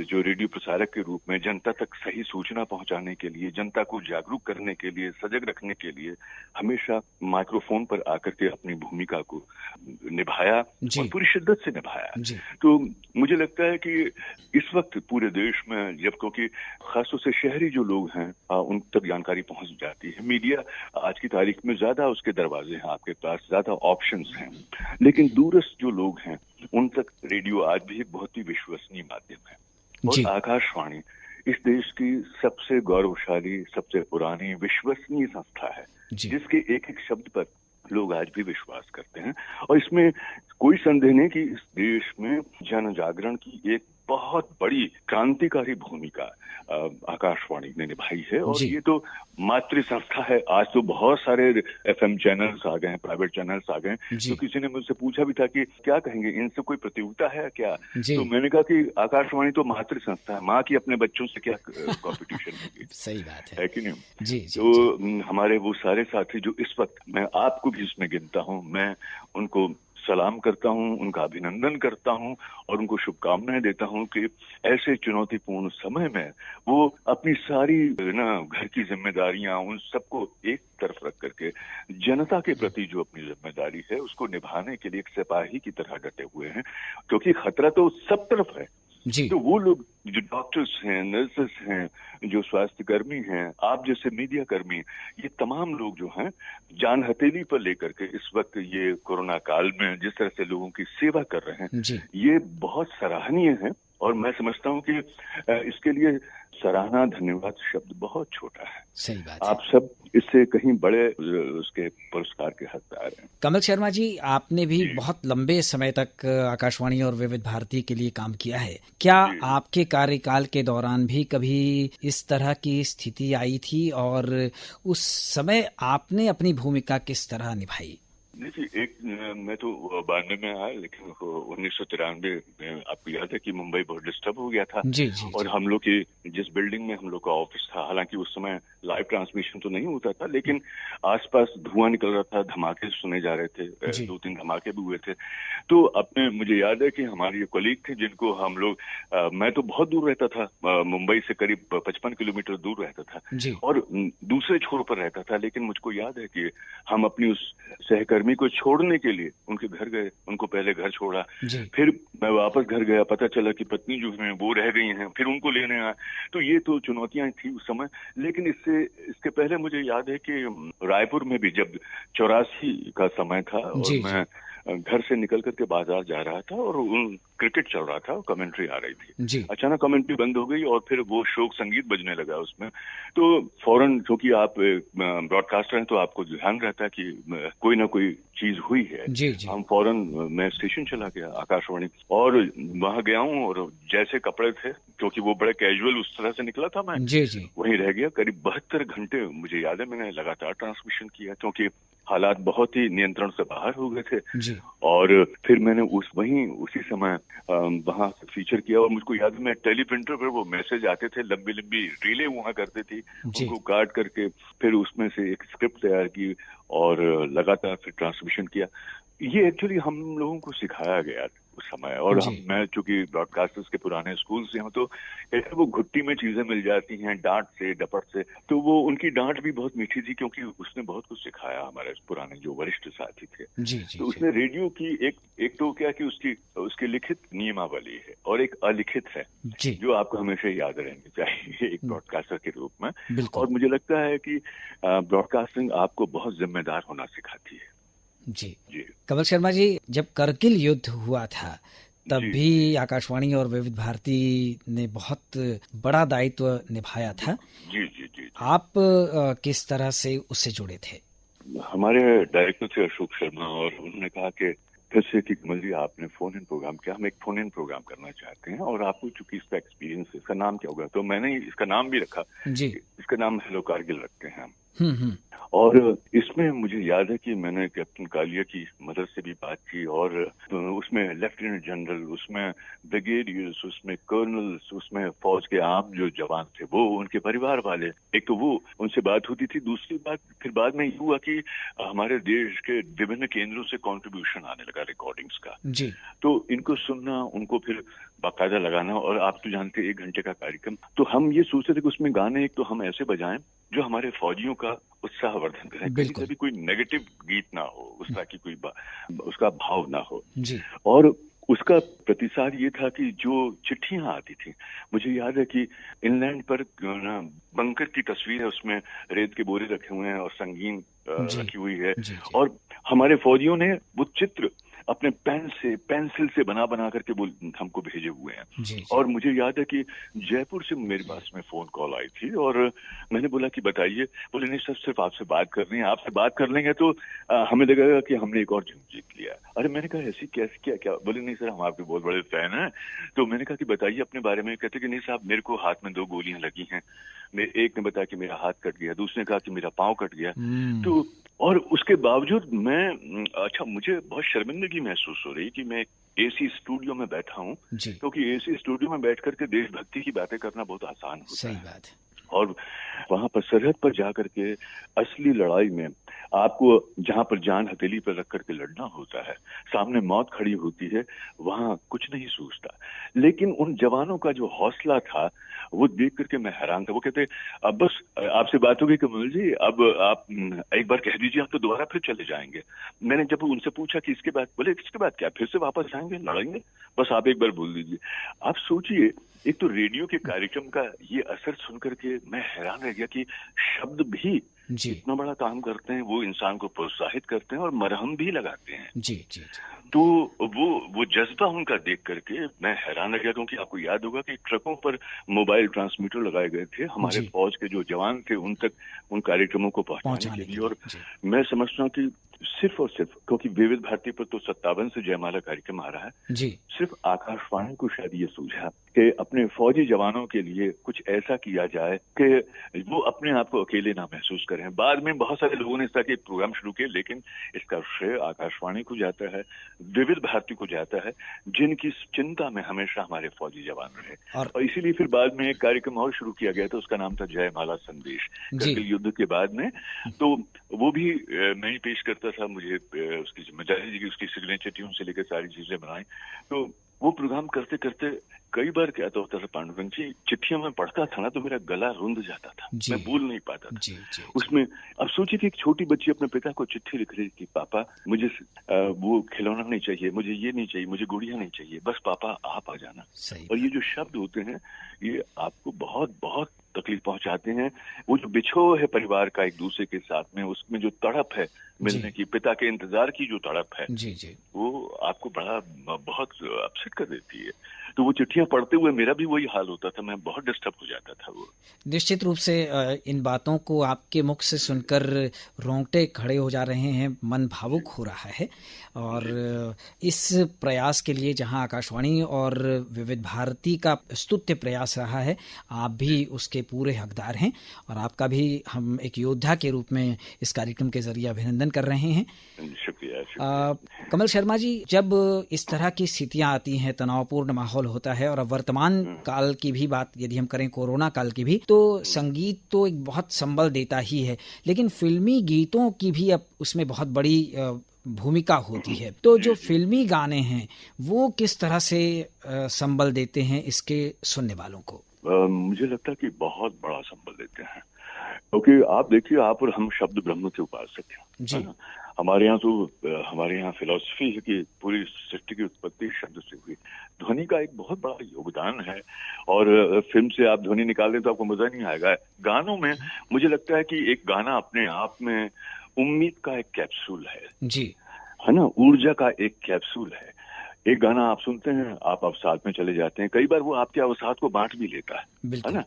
Speaker 3: जो रेडियो प्रसारक के रूप में जनता तक सही सूचना पहुंचाने के लिए, जनता को जागरूक करने के लिए, सजग रखने के लिए हमेशा माइक्रोफोन पर आकर के अपनी भूमिका को निभाया और पूरी शिद्दत से निभाया। तो मुझे लगता है कि इस वक्त पूरे देश में, जब क्योंकि खासतौर से शहरी जो लोग हैं उन तक जानकारी पहुंच जाती है, मीडिया आज की तारीख में ज्यादा उसके दरवाजे हैं, आपके पास ज्यादा ऑप्शंस हैं, लेकिन दूरस्थ जो लोग हैं उन तक रेडियो आज भी एक बहुत ही विश्वसनीय माध्यम है। और आकाशवाणी इस देश की सबसे गौरवशाली, सबसे पुरानी, विश्वसनीय संस्था है, जिसके एक एक शब्द पर लोग आज भी विश्वास करते हैं। और इसमें कोई संदेह नहीं कि इस देश में जन जागरण की एक बहुत बड़ी क्रांतिकारी भूमिका आकाशवाणी ने निभाई है। और ये तो मातृ संस्था है। आज तो बहुत सारे FM चैनल्स आ गए हैं, प्राइवेट चैनल्स आ गए हैं। तो किसी ने मुझसे पूछा भी था कि क्या कहेंगे, इनसे कोई प्रतियोगिता है क्या? तो मैंने कहा कि आकाशवाणी तो मातृ संस्था है, माँ की अपने बच्चों से क्या कॉम्पिटिशन होगी।
Speaker 2: सही बात
Speaker 3: है कि नहीं?
Speaker 2: जी।
Speaker 3: तो हमारे वो सारे साथी जो इस वक्त, मैं आपको भी इसमें गिनता हूँ, मैं उनको सलाम करता हूं, उनका अभिनंदन करता हूं और उनको शुभकामनाएं देता हूं कि ऐसे चुनौतीपूर्ण समय में वो अपनी सारी घर की जिम्मेदारियां उन सबको एक तरफ रख करके जनता के प्रति जो अपनी जिम्मेदारी है उसको निभाने के लिए एक सिपाही की तरह डटे हुए हैं, क्योंकि खतरा तो सब तरफ है।
Speaker 2: जी।
Speaker 3: तो वो लोग जो डॉक्टर्स हैं, नर्सेस हैं, जो स्वास्थ्य कर्मी हैं, आप जैसे मीडिया कर्मी, ये तमाम लोग जो हैं जान हथेली पर लेकर के इस वक्त ये कोरोना काल में जिस तरह से लोगों की सेवा कर रहे हैं, ये बहुत सराहनीय है। और मैं समझता हूं कि इसके लिए सराहना, धन्यवाद शब्द बहुत छोटा है।
Speaker 2: सही बात
Speaker 3: आप सब इससे कहीं बड़े उसके पुरस्कार के हकदार हैं।
Speaker 2: कमल शर्मा जी, आपने भी बहुत लंबे समय तक आकाशवाणी और विविध भारती के लिए काम किया है। क्या आपके कार्यकाल के दौरान भी कभी इस तरह की स्थिति आई थी और उस समय आपने अपनी भूमिका किस तरह निभाई?
Speaker 3: देखिए, मैं तो 92 में आया, लेकिन 1993 में आपको याद है कि मुंबई बहुत डिस्टर्ब हो गया था।
Speaker 2: जी।
Speaker 3: और हम लोग की जिस बिल्डिंग में हम लोग का ऑफिस था, हालांकि उस समय लाइव ट्रांसमिशन तो नहीं होता था, लेकिन आसपास धुआं निकल रहा था, धमाके सुने जा रहे थे, 2-3 धमाके भी हुए थे। तो अपने मुझे याद है कि हमारे कोलीग थे जिनको हम लोग, मैं तो बहुत दूर रहता था, मुंबई से करीब 55 किलोमीटर दूर रहता था और दूसरे छोर पर रहता था, लेकिन मुझको याद है कि हम अपनी उस सहकर्मी को छोड़ने के लिए उनके घर गए, उनको पहले घर छोड़ा, फिर मैं वापस घर गया, पता चला कि पत्नी जो है वो रह गई हैं, फिर उनको लेने आया। तो ये तो चुनौतियां थी उस समय। लेकिन इसके पहले मुझे याद है कि रायपुर में भी जब 84 का समय था और मैं घर से निकल करके बाजार जा रहा था और क्रिकेट चल रहा था और कमेंट्री आ रही थी। अचानक कमेंट्री बंद हो गई और फिर वो शोक संगीत बजने लगा उसमें। तो फौरन, क्योंकि आप ब्रॉडकास्टर हैं तो आपको ध्यान रहता है कि कोई ना कोई चीज हुई है। हम फौरन, मैं स्टेशन चला गया आकाशवाणी और वहां गया हूँ और जैसे कपड़े थे, क्योंकि वो बड़े कैजुअल उस तरह से निकला था, मैं वहीं रह गया। करीब 72 घंटे मुझे याद है मैंने लगातार ट्रांसमिशन किया, क्योंकि हालात बहुत ही नियंत्रण से बाहर हो गए थे। और फिर मैंने उसी समय वहां फीचर किया और मुझको याद है मैं टेलीप्रिंटर पर वो मैसेज आते थे, लंबी लंबी रीलें हुआ करती थी, उनको काट करके फिर उसमें से एक स्क्रिप्ट तैयार की और लगातार फिर ट्रांसमिशन किया। ये एक्चुअली हम लोगों को सिखाया गया उस समय। और मैं चूंकि ब्रॉडकास्टर्स के पुराने स्कूल से हूं, तो ऐसे वो घुट्टी में चीजें मिल जाती हैं, डांट से, डपट से। तो वो उनकी डांट भी बहुत मीठी थी, क्योंकि उसने बहुत कुछ सिखाया हमारे पुराने जो वरिष्ठ साथी थे। तो उसने रेडियो की एक तो क्या कि उसकी लिखित नियमावली है और एक अलिखित है, जो आपको हमेशा याद रहनी चाहिए एक ब्रॉडकास्टर के रूप में। और मुझे लगता है कि ब्रॉडकास्टिंग आपको बहुत जिम्मेदार होना सिखाती है।
Speaker 2: जी। कमल शर्मा जी, जब करगिल युद्ध हुआ था तब भी आकाशवाणी और विविध भारती ने बहुत बड़ा दायित्व निभाया था।
Speaker 3: जी।
Speaker 2: आप किस तरह से उससे जुड़े थे?
Speaker 3: हमारे डायरेक्टर थे अशोक शर्मा और उन्होंने कहा कि फिर से कि कमल जी आपने फोन इन प्रोग्राम किया, हम एक फोन इन प्रोग्राम करना चाहते हैं और आपको चूंकि इसका एक्सपीरियंस है, इसका नाम क्या होगा? तो मैंने इसका नाम भी रखा, इसका नाम हेलो कारगिल रखते हैं हम। और इसमें मुझे याद है कि मैंने कैप्टन कालिया की मदद से भी बात की और उसमें लेफ्टिनेंट जनरल, उसमें ब्रिगेडियर्स, उसमें कर्नल्स, उसमें फौज के आम जो जवान थे वो, उनके परिवार वाले, एक तो वो उनसे बात होती थी। दूसरी बात फिर बाद में ये हुआ कि हमारे देश के विभिन्न केंद्रों से कंट्रीब्यूशन आने लगा रिकॉर्डिंग्स का। तो इनको सुनना, उनको फिर बाकायदा लगाना, और आप तो जानते 1 घंटे का कार्यक्रम। तो हम ये सोचते थे कि उसमें गाने एक तो हम ऐसे बजाएं जो हमारे फौजियों का उत्साहवर्धन करें, कभी कोई नेगेटिव गीत ना हो, उस तरह की कोई उसका भाव ना हो। और उसका प्रतिसाद ये था कि जो चिट्ठियां आती थी, मुझे याद है कि इंग्लैंड पर बंकर की तस्वीर है, उसमें रेत के बोरे रखे हुए हैं और संगीन रखी हुई है, और हमारे फौजियों ने वो चित्र अपने पेंसिल से बना करके वो हमको भेजे हुए हैं। और मुझे याद है कि जयपुर से मेरे पास में फोन कॉल आई थी और मैंने बोला कि बताइए। बोले नहीं सर, सिर्फ आपसे बात करनी है, आपसे बात कर लेंगे तो हमें लगेगा कि हमने एक और जीत लिया। अरे मैंने कहा ऐसी कैसे क्या? बोले नहीं सर, हम आपके बहुत बड़े फैन हैं। तो मैंने कहा कि बताइए अपने बारे में। कहते कि नहीं साहब, मेरे को हाथ में 2 गोलियां लगी हैं। एक ने बताया कि मेरा हाथ कट गया, दूसरे ने कहा कि मेरा पाँव कट गया। तो और उसके बावजूद मुझे बहुत शर्मिंदगी महसूस हो रही कि मैं एसी स्टूडियो में बैठा हूँ, क्योंकि एसी स्टूडियो में बैठ करके देशभक्ति की बातें करना बहुत आसान होता है।
Speaker 2: सही बात है।
Speaker 3: और वहां पर सरहद पर जाकर के असली लड़ाई में आपको जहां पर जान हथेली पर रख करके लड़ना होता है, सामने मौत खड़ी होती है, वहां कुछ नहीं सूझता। लेकिन उन जवानों का जो हौसला था वो देख करके मैं हैरान था। वो कहते अब बस आपसे बात होगी कमल जी, अब आप एक बार कह दीजिए, हम तो दोबारा फिर चले जाएंगे। मैंने जब उनसे पूछा कि इसके बाद, बोले इसके बाद क्या, फिर से वापस आएंगे, लड़ेंगे, बस आप एक बार बोल दीजिए। आप सोचिए, एक तो रेडियो के कार्यक्रम का ये असर सुनकर के मैं हैरान रह गया कि शब्द भी
Speaker 2: जी
Speaker 3: इतना बड़ा काम करते हैं, वो इंसान को प्रोत्साहित करते हैं और मरहम भी लगाते हैं।
Speaker 2: जी जी जी
Speaker 3: तो वो जज्बा उनका देख करके मैं हैरान रह गया, क्योंकि आपको याद होगा कि ट्रकों पर मोबाइल ट्रांसमीटर लगाए गए थे हमारे
Speaker 2: जी
Speaker 3: फौज के जो जवान थे उन तक उन कार्यक्रमों को पहुंचाने के लिए। और
Speaker 2: जी
Speaker 3: मैं समझता हूँ कि सिर्फ और सिर्फ, क्योंकि विविध भारती पर तो 57 से जयमाला कार्यक्रम आ रहा है,
Speaker 2: जी
Speaker 3: सिर्फ आकाशवाणी को शायद ये सूझा कि अपने फौजी जवानों के लिए कुछ ऐसा किया जाए कि वो अपने आप को अकेले ना महसूस करें। बाद में बहुत सारे लोगों ने इस तरह के प्रोग्राम शुरू किए, लेकिन इसका श्रेय आकाशवाणी को जाता है, विविध भारती को जाता है, जिनकी चिंता में हमेशा हमारे फौजी जवान रहे। और इसीलिए फिर बाद में एक कार्यक्रम और शुरू किया गया था, उसका नाम था जयमाला संदेश, करगिल युद्ध के बाद में। तो वो भी मैं ही पेश करता था, मुझे उसकी जिम्मेदारी दी कि उसकी सिग्नेचर ट्यून से लेकर सारी चीजें बनाई। तो वो प्रोग्राम करते करते कई बार क्या होता था पांडुरंग जी, चिट्ठियों में पढ़ता था ना तो मेरा गला रुंध जाता था, मैं बोल नहीं पाता था।
Speaker 2: जी
Speaker 3: उसमें अब सोचिए कि एक छोटी बच्ची अपने पिता को चिट्ठी लिख रही थी, पापा मुझे वो खिलौना नहीं चाहिए, मुझे ये नहीं चाहिए, मुझे गुड़िया नहीं चाहिए, बस पापा आप आ जाना। और ये जो शब्द होते हैं ये आपको बहुत बहुत तकलीफ पहुंचाते हैं। वो जो बिछोह है परिवार का एक दूसरे के साथ में, उसमें जो तड़प है मिलने की, पिता के इंतजार की जो तड़प है, वो आपको बड़ा बहुत अपसेट कर देती है। तो वो चिट्ठियां पढ़ते हुए मेरा भी वही हाल होता था, मैं बहुत डिस्टर्ब हो जाता था। वो
Speaker 2: निश्चित रूप से इन बातों को आपके मुख से सुनकर रोंगटे खड़े हो जा रहे हैं, मन भावुक हो रहा है। और इस प्रयास के लिए जहां आकाशवाणी और विविध भारती का स्तुत्य प्रयास रहा है, आप भी उसके पूरे हकदार हैं और आपका भी हम एक योद्धा के रूप में इस कार्यक्रम के जरिए अभिनंदन कर रहे हैं।
Speaker 3: शुक्रिया।
Speaker 2: कमल शर्मा जी, जब इस तरह की स्थितियां आती हैं, तनावपूर्ण माहौल होता है, और अब वर्तमान काल की भी बात यदि हम करें, कोरोना काल की भी, तो संगीत तो एक बहुत संबल देता ही है, लेकिन फिल्मी गीतों की भी अब उसमें बहुत बड़ी भूमिका होती है। तो जो फिल्मी गाने हैं वो किस तरह से संबल देते हैं इसके सुनने वालों को?
Speaker 3: मुझे लगता है कि बहुत बड़ा संबल देते हैं, क्योंकि आप देखिए, आप और हम शब्द ब्रह्म के उपासक हैं जी। हमारे यहाँ फिलॉसफी है कि पूरी सृष्टि की उत्पत्ति शब्द से हुई। ध्वनि का एक बहुत बड़ा योगदान है, और फिल्म से आप ध्वनि निकाल दें तो आपको मजा नहीं आएगा। गानों में मुझे लगता है कि एक गाना अपने आप में उम्मीद का एक कैप्सूल है जी, है ना, ऊर्जा का एक कैप्सूल है। एक गाना आप सुनते हैं, आप साथ में चले जाते हैं, कई बार वो आपके अवसाद को बांट भी लेता है ना।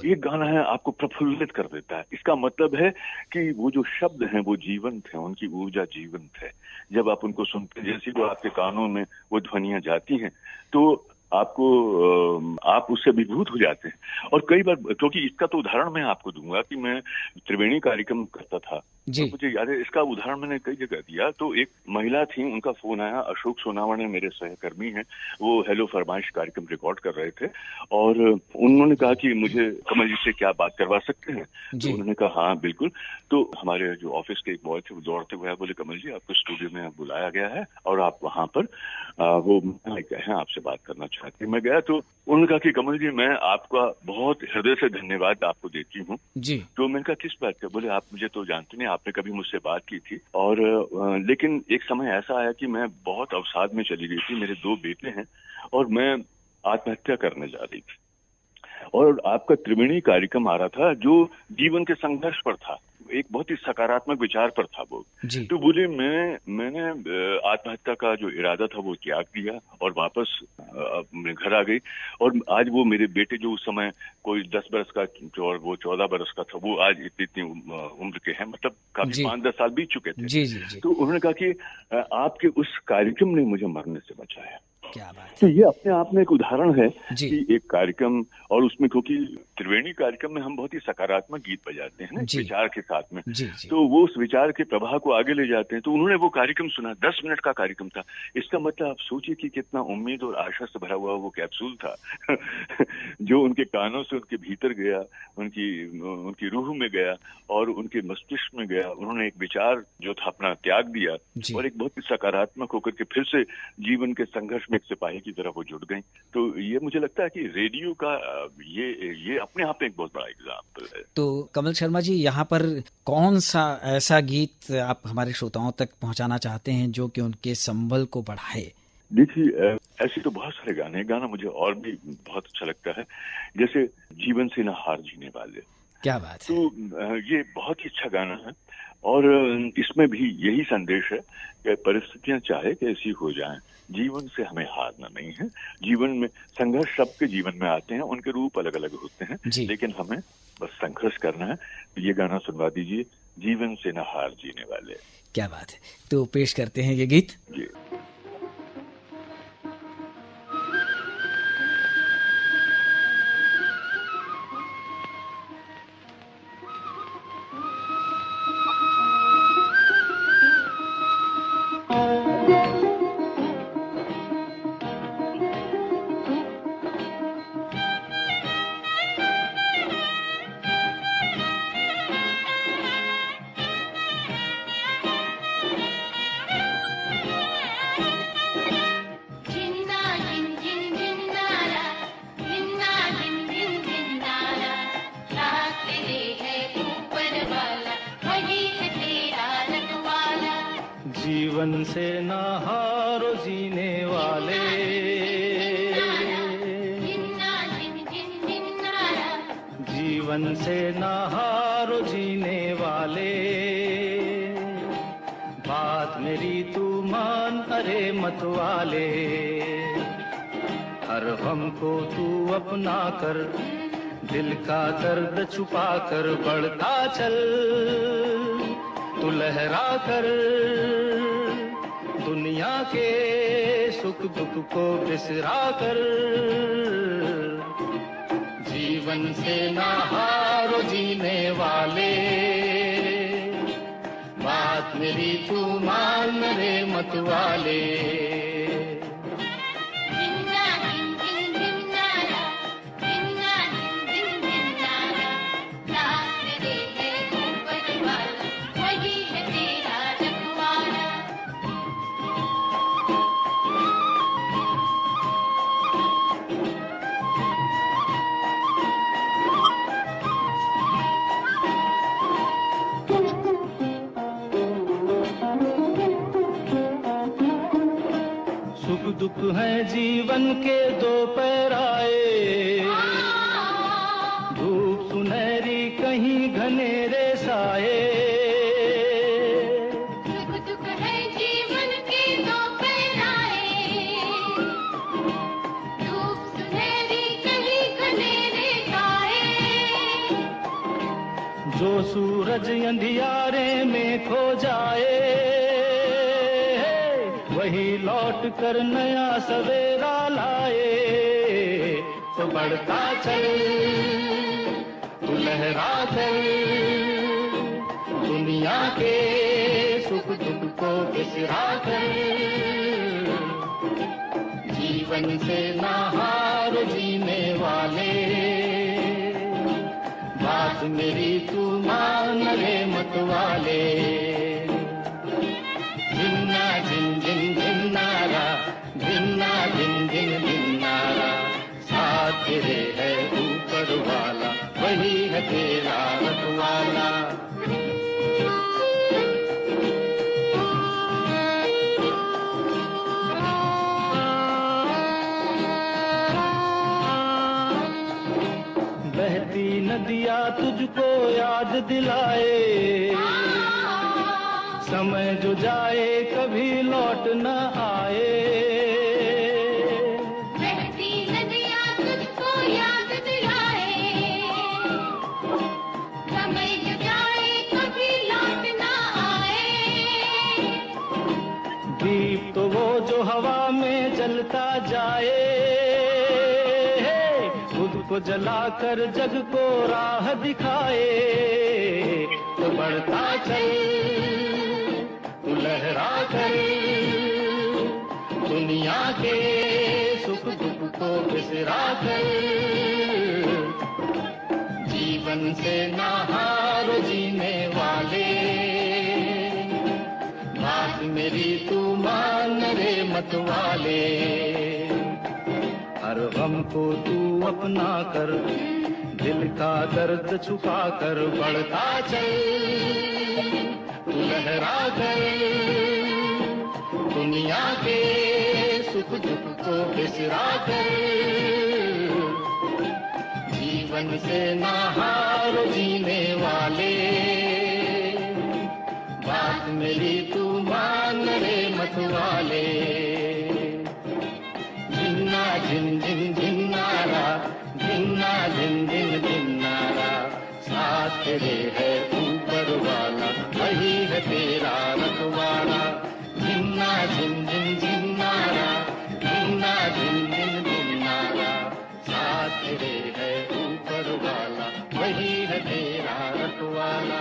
Speaker 3: एक गाना है आपको प्रफुल्लित कर देता है। इसका मतलब है कि वो जो शब्द हैं वो जीवंत हैं, उनकी ऊर्जा जीवंत है। जब आप उनको सुनते हैं, जैसे वो आपके कानों में वो ध्वनियां जाती हैं, तो आप उससे विभूत हो जाते हैं। और कई बार, क्योंकि इसका तो उदाहरण मैं आपको दूंगा कि मैं त्रिवेणी कार्यक्रम करता था, तो मुझे याद है, इसका उदाहरण मैंने कई जगह दिया। तो एक महिला थी, उनका फोन आया, अशोक सोनावणे मेरे सहकर्मी हैं, वो हेलो फरमाइश कार्यक्रम रिकॉर्ड कर रहे थे, और उन्होंने कहा कि मुझे कमल जी से क्या बात करवा सकते हैं। तो उन्होंने कहा हाँ बिल्कुल। तो हमारे जो ऑफिस के एक बॉय थे वो दौड़ते हुए बोले, कमल जी आपको स्टूडियो में बुलाया गया है और आप वहां पर वो हैं, आपसे बात करना चाहते हैं। मैं गया तो उन्होंने कहा कि कमल जी मैं आपका बहुत हृदय से धन्यवाद आपको देती हूँ जी। तो मैंने कहा किस बात का? बोले आप मुझे तो जानते नहीं, आपने कभी मुझसे बात की थी, और लेकिन एक समय ऐसा आया कि मैं बहुत अवसाद में चली गई थी, मेरे 2 बेटे हैं और मैं आत्महत्या करने जा रही थी, और आपका त्रिवेणी कार्यक्रम आ रहा था जो जीवन के संघर्ष पर था, एक बहुत ही सकारात्मक विचार पर था वो। तो बोले मैंने आत्महत्या का जो इरादा था वो त्याग दिया और वापस अपने घर आ गई। और आज वो मेरे बेटे जो उस समय कोई 10 बरस का और वो 14 बरस का था, वो आज इतनी उम्र के हैं, मतलब काफी 5-10 साल बीत चुके थे। तो उन्होंने कहा कि आपके उस कार्यक्रम ने मुझे मरने से बचाया।
Speaker 2: क्या बात
Speaker 3: तो
Speaker 2: है।
Speaker 3: ये अपने आप में एक उदाहरण है
Speaker 2: जी
Speaker 3: कि एक कार्यक्रम, और उसमें क्योंकि त्रिवेणी कार्यक्रम में हम बहुत ही सकारात्मक गीत बजाते हैं ना,
Speaker 2: जी।
Speaker 3: विचार के साथ में,
Speaker 2: जी जी
Speaker 3: तो वो उस विचार के प्रवाह को आगे ले जाते हैं। तो उन्होंने वो कार्यक्रम सुना, 10 मिनट का कार्यक्रम था। इसका मतलब आप सोचिए कि कितना उम्मीद और आशा से भरा हुआ वो कैप्सूल था जो उनके कानों से उनके भीतर गया, उनकी रूह में गया और उनके मस्तिष्क में गया। उन्होंने एक विचार जो था अपना त्याग दिया
Speaker 2: जी।
Speaker 3: और एक बहुत ही सकारात्मक होकर के फिर से जीवन के संघर्ष में एक सिपाही की तरह वो जुड़ गई। तो ये मुझे लगता है कि रेडियो का ये अपने आप में एक बहुत बड़ा एग्जाम्पल है।
Speaker 2: तो कमल शर्मा जी, यहाँ पर कौन सा ऐसा गीत आप हमारे श्रोताओं तक पहुँचाना चाहते हैं जो कि उनके संबल को बढ़ाए?
Speaker 3: देखिए, ऐसे तो बहुत सारे गाने, गाना मुझे और भी बहुत अच्छा लगता है, जैसे जीवन से न हार जीने वाले।
Speaker 2: क्या बात है।
Speaker 3: तो ये बहुत ही अच्छा गाना है और इसमें भी यही संदेश है कि परिस्थितियां चाहे कैसी हो जाएं, जीवन से हमें हारना नहीं है। जीवन में संघर्ष सबके जीवन में आते हैं, उनके रूप अलग अलग होते हैं, लेकिन हमें बस संघर्ष करना है। तो ये गाना सुनवा दीजिए, जीवन से न हार जीने वाले।
Speaker 2: क्या बात है। तो पेश करते हैं ये गीत।
Speaker 3: जी।
Speaker 1: जीवन से ना हारो जीने वाले, जीवन से ना हारो जीने वाले, बात मेरी तू मान अरे मत वाले, हर गम को तू अपना कर, दिल का दर्द छुपा कर बढ़ता चल, तू लहरा कर दुनिया के सुख दुख को बिसरा कर, जीवन से ना हारो जीने वाले, बात मेरी तू मान रे मत वाले। दुख है जीवन के दो पैराए, धूप सुनहरी कहीं घनेरे साए,
Speaker 4: दुख है जीवन के दो पैराए, धूप सुनहरी कहीं घनेरे साए,
Speaker 1: जो सूरज अंधियारे में खो जाए, वही लौट कर नया सवेरा लाए, तो बढ़ता चल तू लहरा कर, दुनिया के सुख दुख को बिसरा कर, जीवन से ना हार जीने वाले, बात मेरी तू मान रे मत वाले। धिन्ना धिन धिन धिन्नारा, धिन्ना धिन धिन धिन्नारा, साथ तेरे है ऊपर वाला, वही है तेरा रखवाला। बहती नदियाँ तुझको याद दिलाए, समय जो जाए कभी लौट न आए,
Speaker 4: बहती नदियाँ तुझको याद दिलाए, समय जो जाए कभी लौट न आए,
Speaker 1: दीप तो वो जो हवा में जलते बढ़ता जाए, खुद को जलाकर जग को राह दिखाए। तो बढ़ता चल, तू लहरा कर, दुनिया के सुख दुख को बिसरा कर, जीवन से ना हारो जीने वाले, बात मेरी तू मान रे मत वाले। हर गम को तू अपना कर, दिल का दर्द छुपा कर, बढ़ता चल, तू लहरा कर, दुनिया के सुख दुख को बिसरा कर, जीवन से ना हारो जीने वाले, बात मेरी तू मान रे मत वाले। जिन्ना जिन जिन जिन्नारा, जिन्ना जिन जिन जिन्नारा, साथ तेरे है ऊपर वाला, वही है तेरा रखवाला। जिन्ना जिन जिन जिन्नारा, जिन्ना जिन जिन जिन्नारा, साथ तेरे है ऊपर वाला, वही है तेरा रखवाला।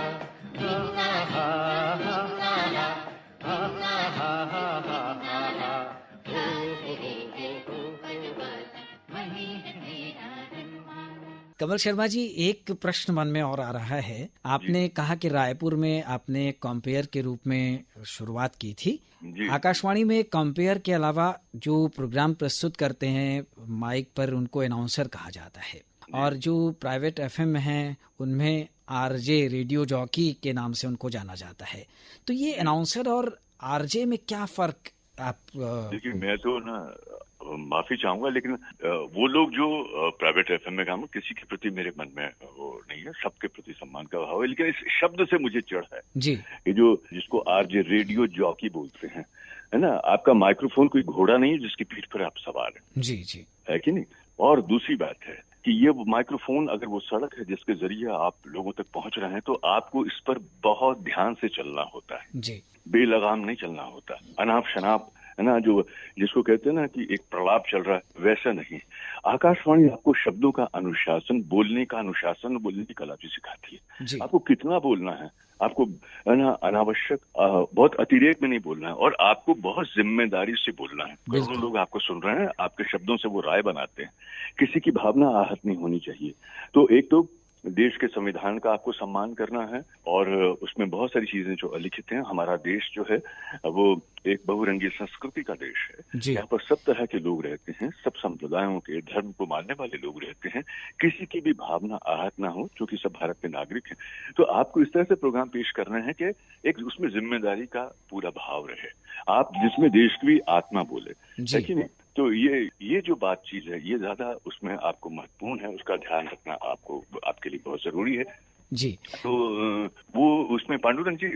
Speaker 1: हा हा हा हा हा हा हा हा हा हा हा।
Speaker 2: कमल शर्मा जी, एक प्रश्न मन में और आ रहा है। आपने कहा कि रायपुर में आपने कंपेयर के रूप में शुरुआत की थी। आकाशवाणी में कंपेयर के अलावा जो प्रोग्राम प्रस्तुत करते हैं माइक पर, उनको अनाउंसर कहा जाता है, और जो प्राइवेट एफएम हैं उनमें आरजे, रेडियो जॉकी के नाम से उनको जाना जाता है। तो ये अनाउंसर और आरजे में क्या फर्क आप?
Speaker 3: देखिए, मैं तो ना माफी चाहूंगा, लेकिन वो लोग जो प्राइवेट एफएम में काम, किसी के प्रति मेरे मन में वो नहीं है, सबके प्रति सम्मान का भाव है। लेकिन इस शब्द से मुझे चिढ़ है
Speaker 2: जी,
Speaker 3: ये जो जिसको आरजे, रेडियो जॉकी बोलते हैं, है ना। आपका माइक्रोफोन कोई घोड़ा नहीं है जिसकी पीठ पर आप सवार हैं।
Speaker 2: जी जी,
Speaker 3: है कि नहीं। और दूसरी बात है कि ये माइक्रोफोन अगर वो सड़क है जिसके जरिए आप लोगों तक पहुंच रहे हैं, तो आपको इस पर बहुत ध्यान से चलना होता है
Speaker 2: जी,
Speaker 3: बेलगाम नहीं चलना होता, अनाप शनाप, है ना, जो जिसको कहते हैं ना कि एक प्रलाप चल रहा है, वैसा नहीं। आकाशवाणी आपको शब्दों का अनुशासन, बोलने का अनुशासन, बोलने की कला भी सिखाती है। आपको कितना बोलना है, आपको है ना अनावश्यक, बहुत अतिरेक में नहीं बोलना है, और आपको बहुत जिम्मेदारी से बोलना है। करोड़ों लोग आपको सुन रहे हैं, आपके शब्दों से वो राय बनाते हैं। किसी की भावना आहत नहीं होनी चाहिए। तो एक तो देश के संविधान का आपको सम्मान करना है, और उसमें बहुत सारी चीजें जो लिखित हैं। हमारा देश जो है वो एक बहुरंगी संस्कृति का देश है। यहाँ पर सब तरह के लोग रहते हैं, सब संप्रदायों के, धर्म को मानने वाले लोग रहते हैं। किसी की भी भावना आहत ना हो, क्योंकि सब भारत के नागरिक हैं। तो आपको इस तरह से प्रोग्राम पेश करना है कि एक उसमें जिम्मेदारी का पूरा भाव रहे, आप जिसमें देश की आत्मा बोले, है कि नहीं। तो ये जो बातचीत है, ये ज्यादा उसमें आपको महत्वपूर्ण है, उसका ध्यान रखना आपको, आपके लिए बहुत जरूरी है
Speaker 2: जी।
Speaker 3: तो वो उसमें पांडुरंग जी,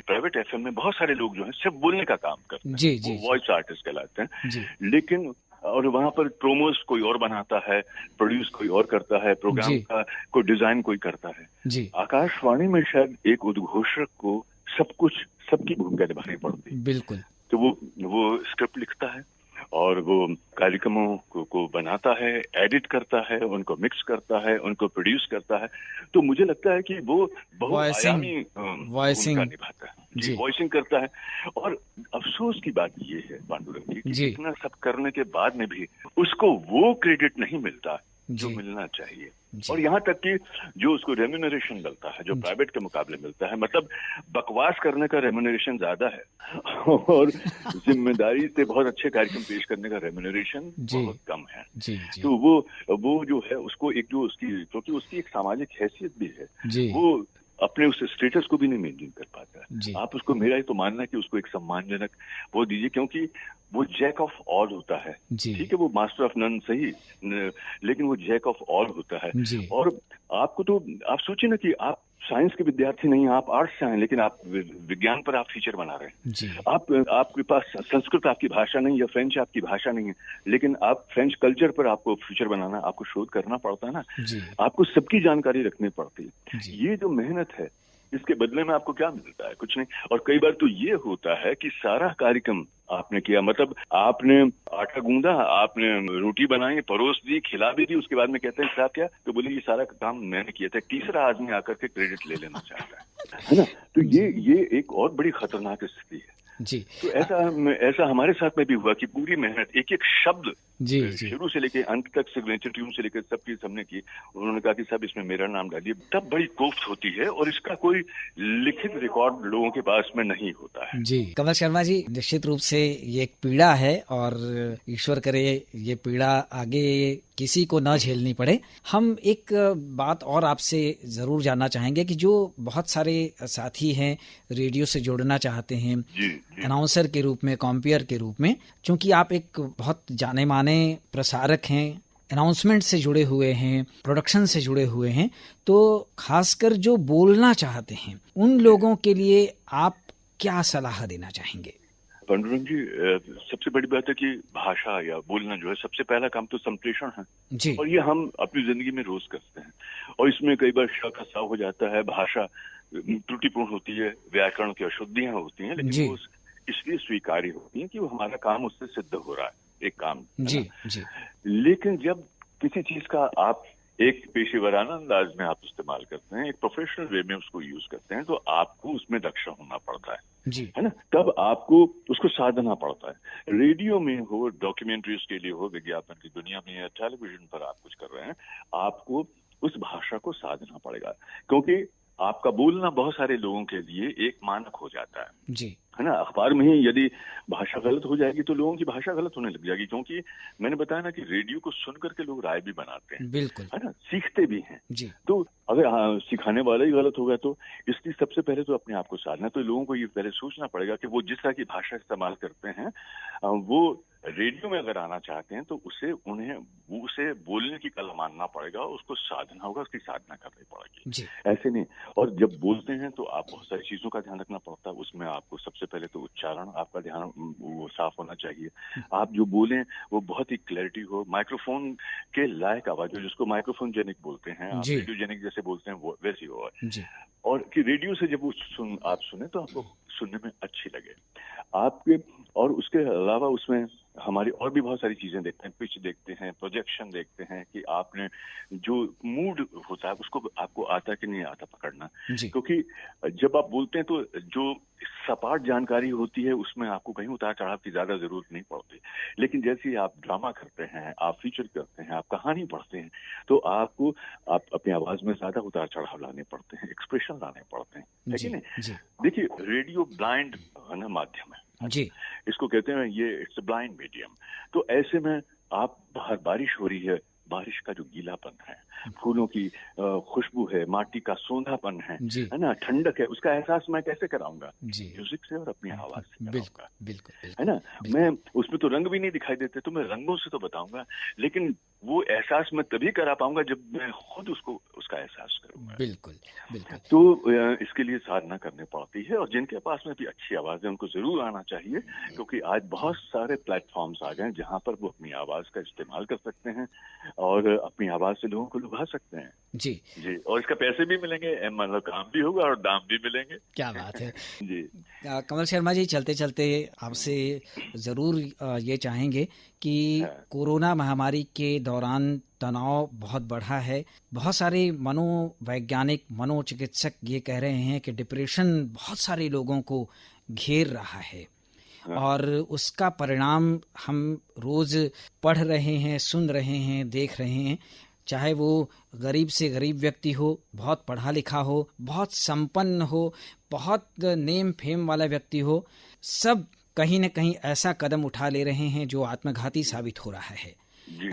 Speaker 3: प्राइवेट एफएम में बहुत सारे लोग जो हैं सिर्फ बोलने का काम करते हैं,
Speaker 2: जी जी,
Speaker 3: वॉइस आर्टिस्ट कहलाते हैं
Speaker 2: जी।
Speaker 3: लेकिन और वहाँ पर प्रोमोस कोई और बनाता है, प्रोड्यूस कोई और करता है, प्रोग्राम का कोई डिजाइन कोई करता है
Speaker 2: जी।
Speaker 3: आकाशवाणी में शायद एक उद्घोषक को सब कुछ, सबकी भूमिका निभानी पड़ती है।
Speaker 2: बिल्कुल।
Speaker 3: तो वो स्क्रिप्ट लिखता है और वो कार्यक्रमों को बनाता है, एडिट करता है, उनको मिक्स करता है, उनको प्रोड्यूस करता है। तो मुझे लगता है कि वो बहुआयामी भूमिका निभाता है जी, वॉइसिंग करता है। और अफसोस की बात ये है पांडुरंग जी कि इतना सब करने के बाद में भी उसको वो क्रेडिट नहीं मिलता जो मिलना चाहिए। और यहाँ तक कि जो उसको रेम्यूनरेशन मिलता है, जो प्राइवेट के मुकाबले मिलता है, मतलब बकवास करने का रेम्यूनरेशन ज्यादा है और जिम्मेदारी से बहुत अच्छे कार्यक्रम पेश करने का रेम्यूनरेशन बहुत कम है। तो वो जो है उसको एक जो उसकी, क्योंकि उसकी एक सामाजिक हैसियत भी है, वो अपने उस स्टेटस को भी नहीं मेंटेन कर पाता। आप उसको, मेरा ही तो मानना है कि उसको एक सम्मानजनक वो दीजिए, क्योंकि वो जैक ऑफ ऑल होता है। ठीक है, वो मास्टर ऑफ नन सही, लेकिन वो जैक ऑफ ऑल होता है। और आपको तो, आप सोचिए ना कि आप साइंस के विद्यार्थी नहीं, आप आर्ट्स से हैं, लेकिन आप विज्ञान पर आप फीचर बना रहे हैं। आपके पास संस्कृत आपकी भाषा नहीं, या फ्रेंच आपकी भाषा नहीं है, लेकिन आप फ्रेंच कल्चर पर आपको फीचर बनाना, आपको शोध करना पड़ता है ना, आपको सबकी जानकारी रखनी पड़ती है। ये जो मेहनत है, इसके बदले में आपको क्या मिलता है? कुछ नहीं। और कई बार तो ये होता है कि सारा कार्यक्रम आपने किया, मतलब आपने आटा गूंदा, आपने रोटी बनाई, परोस दी, खिला भी दी, उसके बाद में कहते हैं साहब क्या, तो बोले ये सारा काम मैंने किया था। तीसरा आदमी आकर के क्रेडिट ले लेना चाहता है ना। तो ये एक और बड़ी खतरनाक स्थिति है
Speaker 2: जी।
Speaker 3: तो ऐसा हमारे साथ में भी हुआ कि पूरी मेहनत, एक एक शब्द
Speaker 2: जी जी
Speaker 3: शुरू से लेके अंत तक, सिग्नेचर ट्यून से लेकर सब चीज हमने की। उन्होंने कहा कि साहब इसमें मेरा नाम डालिए, तब बड़ी कोफ्त होती है और इसका कोई लिखित रिकॉर्ड लोगों के पास में नहीं होता है।
Speaker 2: जी। कमल शर्मा जी, निश्चित रूप से ये एक पीड़ा है और ईश्वर करे ये पीड़ा आगे किसी को न झेलनी पड़े। हम एक बात और आपसे जरूर जानना चाहेंगे कि जो बहुत सारे साथी हैं रेडियो से जुड़ना चाहते हैं अनाउंसर के रूप में, कॉम्पियर के रूप में, क्योंकि आप एक बहुत जाने माने प्रसारक हैं, अनाउंसमेंट से जुड़े हुए हैं, प्रोडक्शन से जुड़े हुए हैं, तो खासकर जो बोलना चाहते हैं उन लोगों के लिए आप क्या सलाह देना चाहेंगे?
Speaker 3: पांडुरंग जी, सबसे बड़ी बात है कि भाषा या बोलना जो है, सबसे पहला काम तो संप्रेषण है
Speaker 2: जी।
Speaker 3: और ये हम अपनी जिंदगी में रोज करते हैं और इसमें कई बार श का सा हो जाता है, भाषा त्रुटिपूर्ण होती है, व्याकरण की अशुद्धियां होती हैं, लेकिन वो इसलिए स्वीकार्य होती है कि वो हमारा काम उससे सिद्ध हो रहा है, एक काम
Speaker 2: जी जी।
Speaker 3: लेकिन जब किसी चीज का आप एक पेशेवराना अंदाज में आप इस्तेमाल करते हैं, एक प्रोफेशनल वे में उसको यूज करते हैं, तो आपको उसमें दक्ष होना पड़ता है ना। तब आपको उसको साधना पड़ता है। रेडियो में हो, डॉक्यूमेंट्रीज के लिए हो, विज्ञापन की दुनिया में या टेलीविजन पर आप कुछ कर रहे हैं, आपको उस भाषा को साधना पड़ेगा, क्योंकि आपका बोलना बहुत सारे लोगों के लिए एक मानक हो जाता है
Speaker 2: जी,
Speaker 3: है ना। अखबार में ही यदि भाषा गलत हो जाएगी तो लोगों की भाषा गलत होने लग जाएगी, क्योंकि मैंने बताया ना कि रेडियो को सुन करके लोग राय भी बनाते हैं,
Speaker 2: बिल्कुल,
Speaker 3: है ना, सीखते भी हैं
Speaker 2: जी।
Speaker 3: तो अगर सिखाने वाला ही गलत होगा तो इसलिए सबसे पहले तो अपने आप को साधना, तो लोगों को ये पहले सोचना पड़ेगा कि वो जिस तरह की भाषा इस्तेमाल करते हैं वो रेडियो में अगर आना चाहते हैं तो उसे बोलने की कला मानना पड़ेगा, उसको साधना होगा, उसकी साधना करनी पड़ेगी, ऐसे नहीं। और जब बोलते हैं तो आप बहुत सारी चीजों का ध्यान रखना पड़ता है, उसमें आपको सबसे पहले तो उच्चारण आपका ध्यान वो साफ होना चाहिए, आप जो बोलें वो बहुत ही क्लैरिटी हो, माइक्रोफोन के लायक आवाज हो, जिसको माइक्रोफोन जेनिक बोलते हैं, आप रेडियो जेनिक जैसे बोलते हैं वो वैसी हो, और कि रेडियो से जब वो आप सुने तो आपको सुनने में अच्छी लगे आपके। और उसके अलावा उसमें हमारी और भी बहुत सारी चीजें देखते हैं, पिच देखते हैं, प्रोजेक्शन देखते हैं कि आपने जो मूड होता है उसको आपको आता कि नहीं आता पकड़ना, क्योंकि जब आप बोलते हैं तो जो सपाट जानकारी होती है उसमें आपको कहीं उतार चढ़ाव की ज्यादा जरूरत नहीं पड़ती, लेकिन जैसे आप ड्रामा करते हैं, आप फीचर करते हैं, आप कहानी पढ़ते हैं, तो आप अपनी आवाज में ज्यादा उतार चढ़ाव लाने पड़ते हैं, एक्सप्रेशन लाने पड़ते हैं, है कि नहीं। देखिए रेडियो ब्लाइंड माध्यम है जी, इसको कहते हैं ये इट्स ब्लाइंड मीडियम। तो ऐसे में आप बाहर बारिश हो रही है, बारिश का जो गीलापन है, फूलों की खुशबू है, माटी का सोंधापन है ना, ठंडक है, उसका एहसास मैं कैसे कराऊंगा? म्यूजिक से और अपनी आवाज से कराऊंगा, बिल्कुल, है ना। मैं उसमें तो रंग भी नहीं दिखाई देते, तो मैं रंगों से तो बताऊंगा, लेकिन वो एहसास मैं तभी करा पाऊंगा जब मैं खुद उसका एहसास करूंगा। बिल्कुल। तो इसके लिए साधना करनी पड़ती है, और जिनके पास में भी अच्छी आवाज है उनको जरूर आना चाहिए, क्योंकि आज बहुत सारे प्लेटफॉर्म्स आ गए जहां पर वो अपनी आवाज का इस्तेमाल कर सकते हैं और अपनी आवाज से लोगों को लुभा सकते हैं जी, और इसका पैसे भी मिलेंगे, मतलब काम भी होगा और दाम भी मिलेंगे। क्या बात है जी।
Speaker 2: कमल शर्मा जी, चलते चलते आपसे जरूर ये चाहेंगे कि कोरोना महामारी के दौरान तनाव बहुत बढ़ा है, बहुत सारे मनोवैज्ञानिक, मनोचिकित्सक ये कह रहे हैं कि डिप्रेशन बहुत सारे लोगों को घेर रहा है, और उसका परिणाम हम रोज पढ़ रहे हैं, सुन रहे हैं, देख रहे हैं, चाहे वो गरीब से गरीब व्यक्ति हो, बहुत पढ़ा लिखा हो, बहुत संपन्न हो, बहुत नेम फेम वाला व्यक्ति हो, सब कहीं न कहीं ऐसा कदम उठा ले रहे हैं जो आत्मघाती साबित हो रहा है।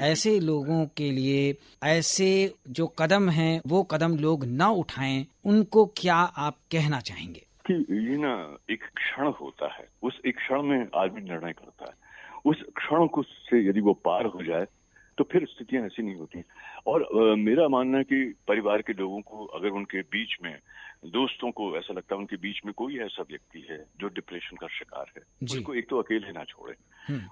Speaker 2: ऐसे लोगों के लिए ऐसे जो कदम हैं वो कदम लोग ना उठाएं, उनको क्या आप कहना चाहेंगे?
Speaker 3: कि ये ना एक क्षण होता है, उस एक क्षण में आदमी निर्णय करता है, उस क्षण को से यदि वो पार हो जाए तो फिर स्थितियां ऐसी नहीं होती। और मेरा मानना है कि परिवार के लोगों को, अगर उनके बीच में, दोस्तों को ऐसा लगता है उनके बीच में कोई ऐसा व्यक्ति है जो डिप्रेशन का शिकार है, उसको एक तो अकेले ना छोड़े,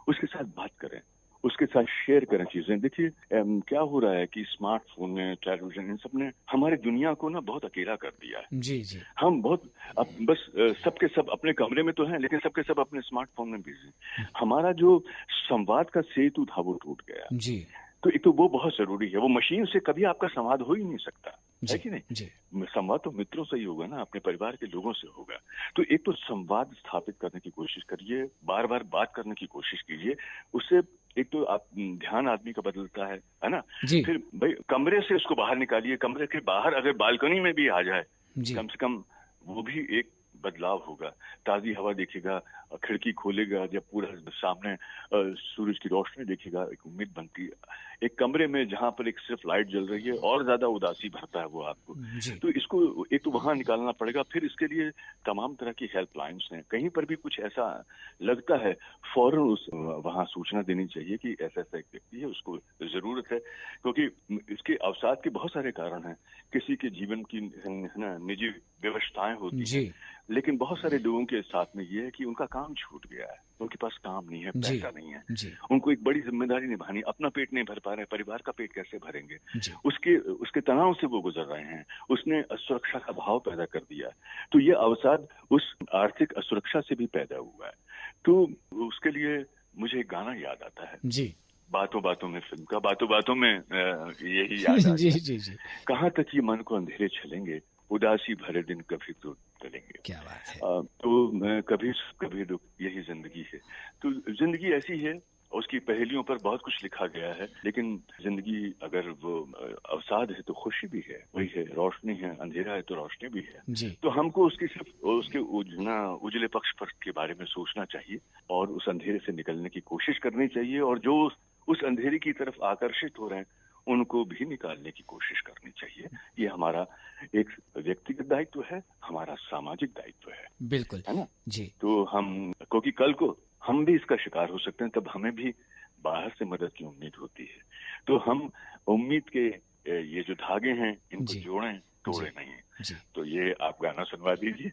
Speaker 3: उसके साथ बात करें, उसके साथ शेयर करें चीजें। देखिए क्या हो रहा है कि स्मार्टफोन में, टेलीविजन, इन सब ने हमारी दुनिया को ना बहुत अकेला कर दिया है।
Speaker 2: जी जी
Speaker 3: हम बहुत अब बस सबके सब अपने कमरे में तो हैं, लेकिन सबके सब अपने स्मार्टफोन में बिजी हैं। हमारा जो संवाद का सेतु था वो टूट गया।
Speaker 2: जी
Speaker 3: तो एक तो वो बहुत जरूरी है। वो मशीन से कभी आपका संवाद हो ही नहीं सकता, है
Speaker 2: जी
Speaker 3: कि नहीं?
Speaker 2: जी
Speaker 3: संवाद तो मित्रों से ही होगा ना, अपने परिवार के लोगों से होगा। तो एक तो संवाद स्थापित करने की कोशिश करिए, बार बार बात करने की कोशिश कीजिए। उससे एक तो आप ध्यान आदमी का बदलता है ना।
Speaker 2: जी
Speaker 3: फिर भाई कमरे से उसको बाहर निकालिए, कमरे के बाहर अगर बालकनी में भी आ जाए,
Speaker 2: जी
Speaker 3: कम से कम वो भी एक बदलाव होगा। ताजी हवा देखेगा, खिड़की खोलेगा, जब पूरा सामने सूरज की रोशनी देखेगा, एक उम्मीद बनती है। एक कमरे में जहां पर एक सिर्फ लाइट जल रही है और ज्यादा उदासी भरता है वो आपको।
Speaker 2: जी
Speaker 3: तो इसको एक तो वहां निकालना पड़ेगा। फिर इसके लिए तमाम तरह की हेल्पलाइंस हैं। कहीं पर भी कुछ ऐसा लगता है, फौरन उस वहां सूचना देनी चाहिए कि ऐसा ऐसा एक व्यक्ति है, उसको जरूरत है। क्योंकि इसके अवसाद के बहुत सारे कारण हैं। किसी के जीवन की ना निजी व्यवस्थाएं होती हैं,
Speaker 2: जी
Speaker 3: लेकिन बहुत सारे लोगों के साथ में ये है कि उनका काम छूट गया है, उनके पास काम नहीं है,
Speaker 2: जी
Speaker 3: पैसा नहीं है,
Speaker 2: जी
Speaker 3: उनको एक बड़ी जिम्मेदारी निभानी, अपना पेट नहीं भर पा रहे, परिवार का पेट कैसे भरेंगे?
Speaker 2: जी
Speaker 3: उसके तनाव से वो गुजर रहे हैं। उसने असुरक्षा का भाव पैदा कर दिया। तो ये अवसाद उस आर्थिक असुरक्षा से भी पैदा हुआ है। तो उसके लिए मुझे एक गाना याद आता है,
Speaker 2: जी
Speaker 3: बातों बातों में, फिल्म का बातों बातों में यही याद आता
Speaker 2: जी
Speaker 3: है।
Speaker 2: जी जी
Speaker 3: कहाँ तक ये मन को अंधेरे चलेंगे, उदासी भरे दिन कभी तो टलेंगे।
Speaker 2: क्या बात है।
Speaker 3: तो कभी सुख कभी दुख, यही जिंदगी है। तो जिंदगी ऐसी है, उसकी पहेलियों पर बहुत कुछ लिखा गया है। लेकिन जिंदगी अगर वो अवसाद है तो खुशी भी है, वही है, रोशनी है, अंधेरा है तो रोशनी भी है।
Speaker 2: जी
Speaker 3: तो हमको उसकी सिर्फ उसके उजले पक्ष पर के बारे में सोचना चाहिए और उस अंधेरे से निकलने की कोशिश करनी चाहिए। और जो उस अंधेरे की तरफ आकर्षित हो रहे हैं उनको भी निकालने की कोशिश करनी चाहिए। ये हमारा एक व्यक्तिगत दायित्व है, हमारा सामाजिक दायित्व
Speaker 2: बिल्कुल
Speaker 3: है ना।
Speaker 2: जी
Speaker 3: तो हम, क्योंकि कल को हम भी इसका शिकार हो सकते हैं, तब हमें भी बाहर से मदद की उम्मीद होती है। तो हम उम्मीद के ये जो धागे हैं इनको
Speaker 2: जी
Speaker 3: जोड़ें, तोड़े
Speaker 2: जी
Speaker 3: नहीं।
Speaker 2: जी
Speaker 3: तो ये आप गाना सुनवा दीजिए।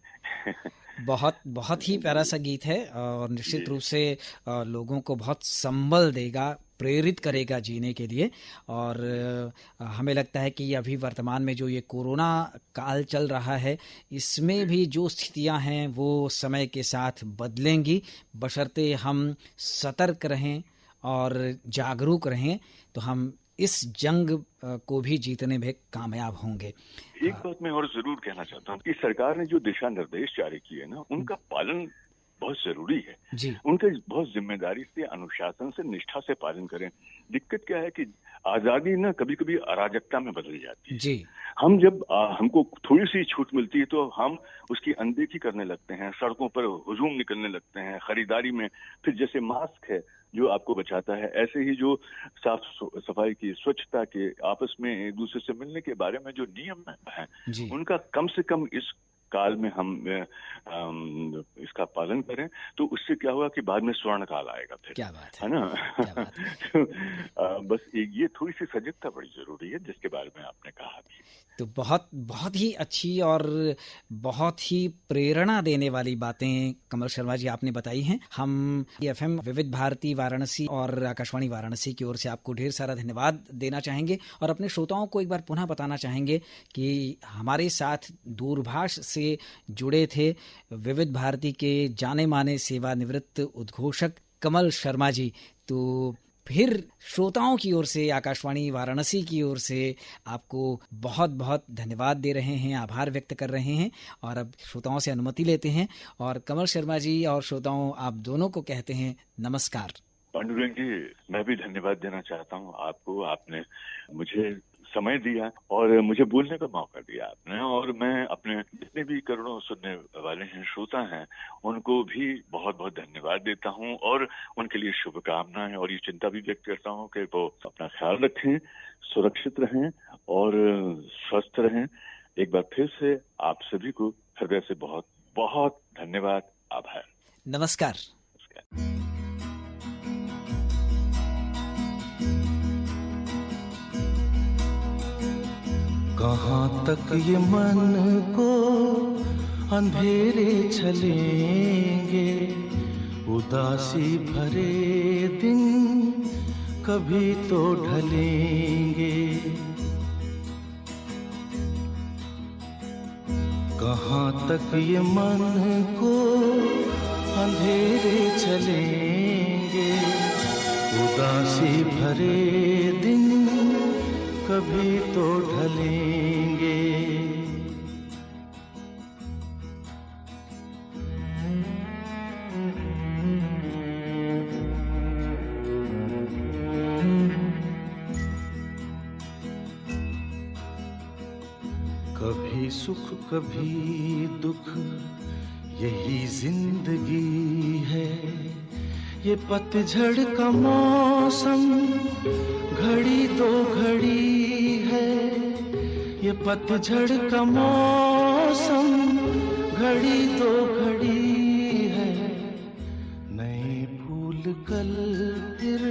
Speaker 2: बहुत बहुत ही प्यारा सा गीत है और निश्चित
Speaker 3: जी।
Speaker 2: रूप से लोगों को बहुत संबल देगा, प्रेरित करेगा जीने के लिए। और हमें लगता है कि अभी वर्तमान में जो ये कोरोना काल चल रहा है, इसमें भी जो स्थितियां हैं वो समय के साथ बदलेंगी, बशर्ते हम सतर्क रहें और जागरूक रहें तो हम इस जंग को भी जीतने में कामयाब होंगे।
Speaker 3: एक बात मैं और जरूर कहना चाहता हूँ कि सरकार ने जो दिशा निर्देश जारी किए ना, उनका पालन बहुत जरूरी है।
Speaker 2: जी
Speaker 3: उनके बहुत जिम्मेदारी से, अनुशासन से, निष्ठा से पालन करें। दिक्कत क्या है कि आजादी ना कभी कभी अराजकता में बदल जाती है।
Speaker 2: जी
Speaker 3: हम जब हमको थोड़ी सी छूट मिलती है तो हम उसकी अनदेखी करने लगते हैं, सड़कों पर हुजूम निकलने लगते हैं, खरीदारी में। फिर जैसे मास्क है जो आपको बचाता है, ऐसे ही जो साफ सफाई की, स्वच्छता के, आपस में एक दूसरे से मिलने के बारे में जो नियम हैं,
Speaker 2: जी
Speaker 3: उनका कम से कम इस काल में हम इसका पालन करें। तो उससे क्या होगा कि बाद में स्वर्ण काल आएगा फिर,
Speaker 2: क्या बात
Speaker 3: है
Speaker 2: है,
Speaker 3: ना।
Speaker 2: क्या बात है।
Speaker 3: तो बस ये थोड़ी सी सजगता बड़ी जरूरी है, जिसके बारे में आपने कहा भी।
Speaker 2: तो बहुत बहुत ही अच्छी और बहुत ही प्रेरणा देने वाली बातें कमल शर्मा जी आपने बताई हैं। हम एफएम विविध भारती वाराणसी और आकाशवाणी वाराणसी की ओर से आपको ढेर सारा धन्यवाद देना चाहेंगे और अपने श्रोताओं को एक बार पुनः बताना चाहेंगे कि हमारे साथ दूरभाष से जुड़े थे विविध भारती के जाने माने सेवानिवृत्त उद्घोषक कमल शर्मा जी। तो फिर श्रोताओं की ओर से, आकाशवाणी वाराणसी की ओर से आपको बहुत बहुत धन्यवाद दे रहे हैं, आभार व्यक्त कर रहे हैं और अब श्रोताओं से अनुमति लेते हैं और कमल शर्मा जी और श्रोताओं आप दोनों को कहते हैं नमस्कार।
Speaker 3: पांडुरंग जी, मैं भी धन्यवाद देना चाहता हूँ आपको। आपने मुझे समय दिया और मुझे बोलने का मौका दिया आपने, और मैं अपने जितने भी करोड़ों सुनने वाले हैं, श्रोता हैं, उनको भी बहुत बहुत धन्यवाद देता हूं और उनके लिए शुभकामनाएं और ये चिंता भी व्यक्त करता हूं कि वो अपना ख्याल रखें, सुरक्षित रहें और स्वस्थ रहें। एक बार फिर से आप सभी को हृदय से बहुत बहुत धन्यवाद, आभार,
Speaker 2: नमस्कार।
Speaker 5: कहाँ तक ये मन को अंधेरे चलेंगे, उदासी भरे दिन कभी तो ढलेंगे। कहाँ तक ये मन को अंधेरे चलेंगे, उदासी भरे दिन कभी तो ढलेंगे। कभी सुख कभी दुख यही जिंदगी है। ये पतझड़ का मौसम घड़ी दो घड़ी है। ये पतझड़ का मौसम घड़ी दो घड़ी है। नए फूल कल फिर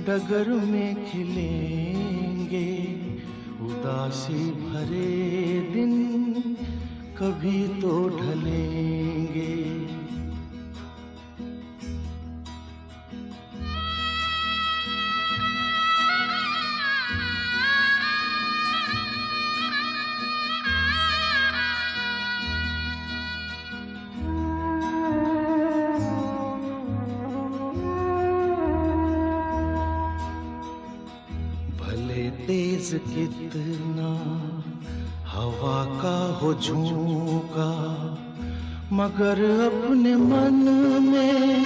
Speaker 5: डगर में खिलेंगे, उदासी भरे दिन कभी तो ढलेंगे। भले तेज कितना हवा का हो झोंका, मगर अपने मन में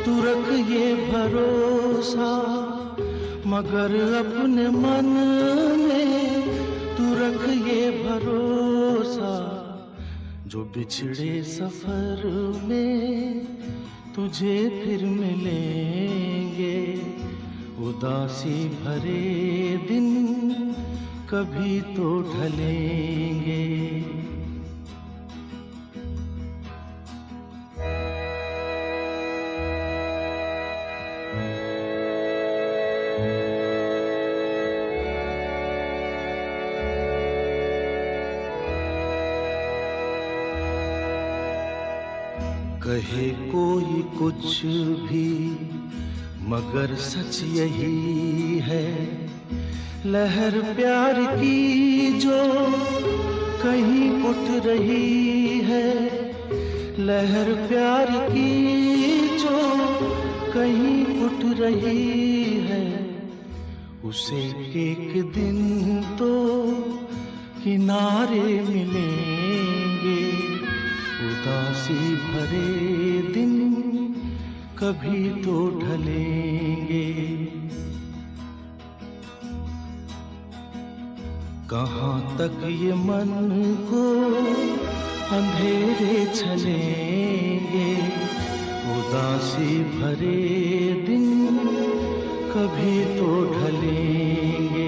Speaker 5: तू रख ये भरोसा। मगर अपने मन में तू रख ये भरोसा, जो बिछड़े सफर में तुझे फिर मिलेंगे। उदासी भरे दिन कभी तो ढलेंगे। कहे कोई कुछ भी मगर सच यही है। लहर प्यार की जो कहीं उठ रही है। लहर प्यार की जो कहीं उठ रही है। उसे एक दिन तो किनारे मिलेंगे। उदासी भरे दिन कभी तो ढलेंगे। कहाँ तक ये मन को अंधेरे चलेंगे। उदासी भरे दिन कभी तो ढलेंगे।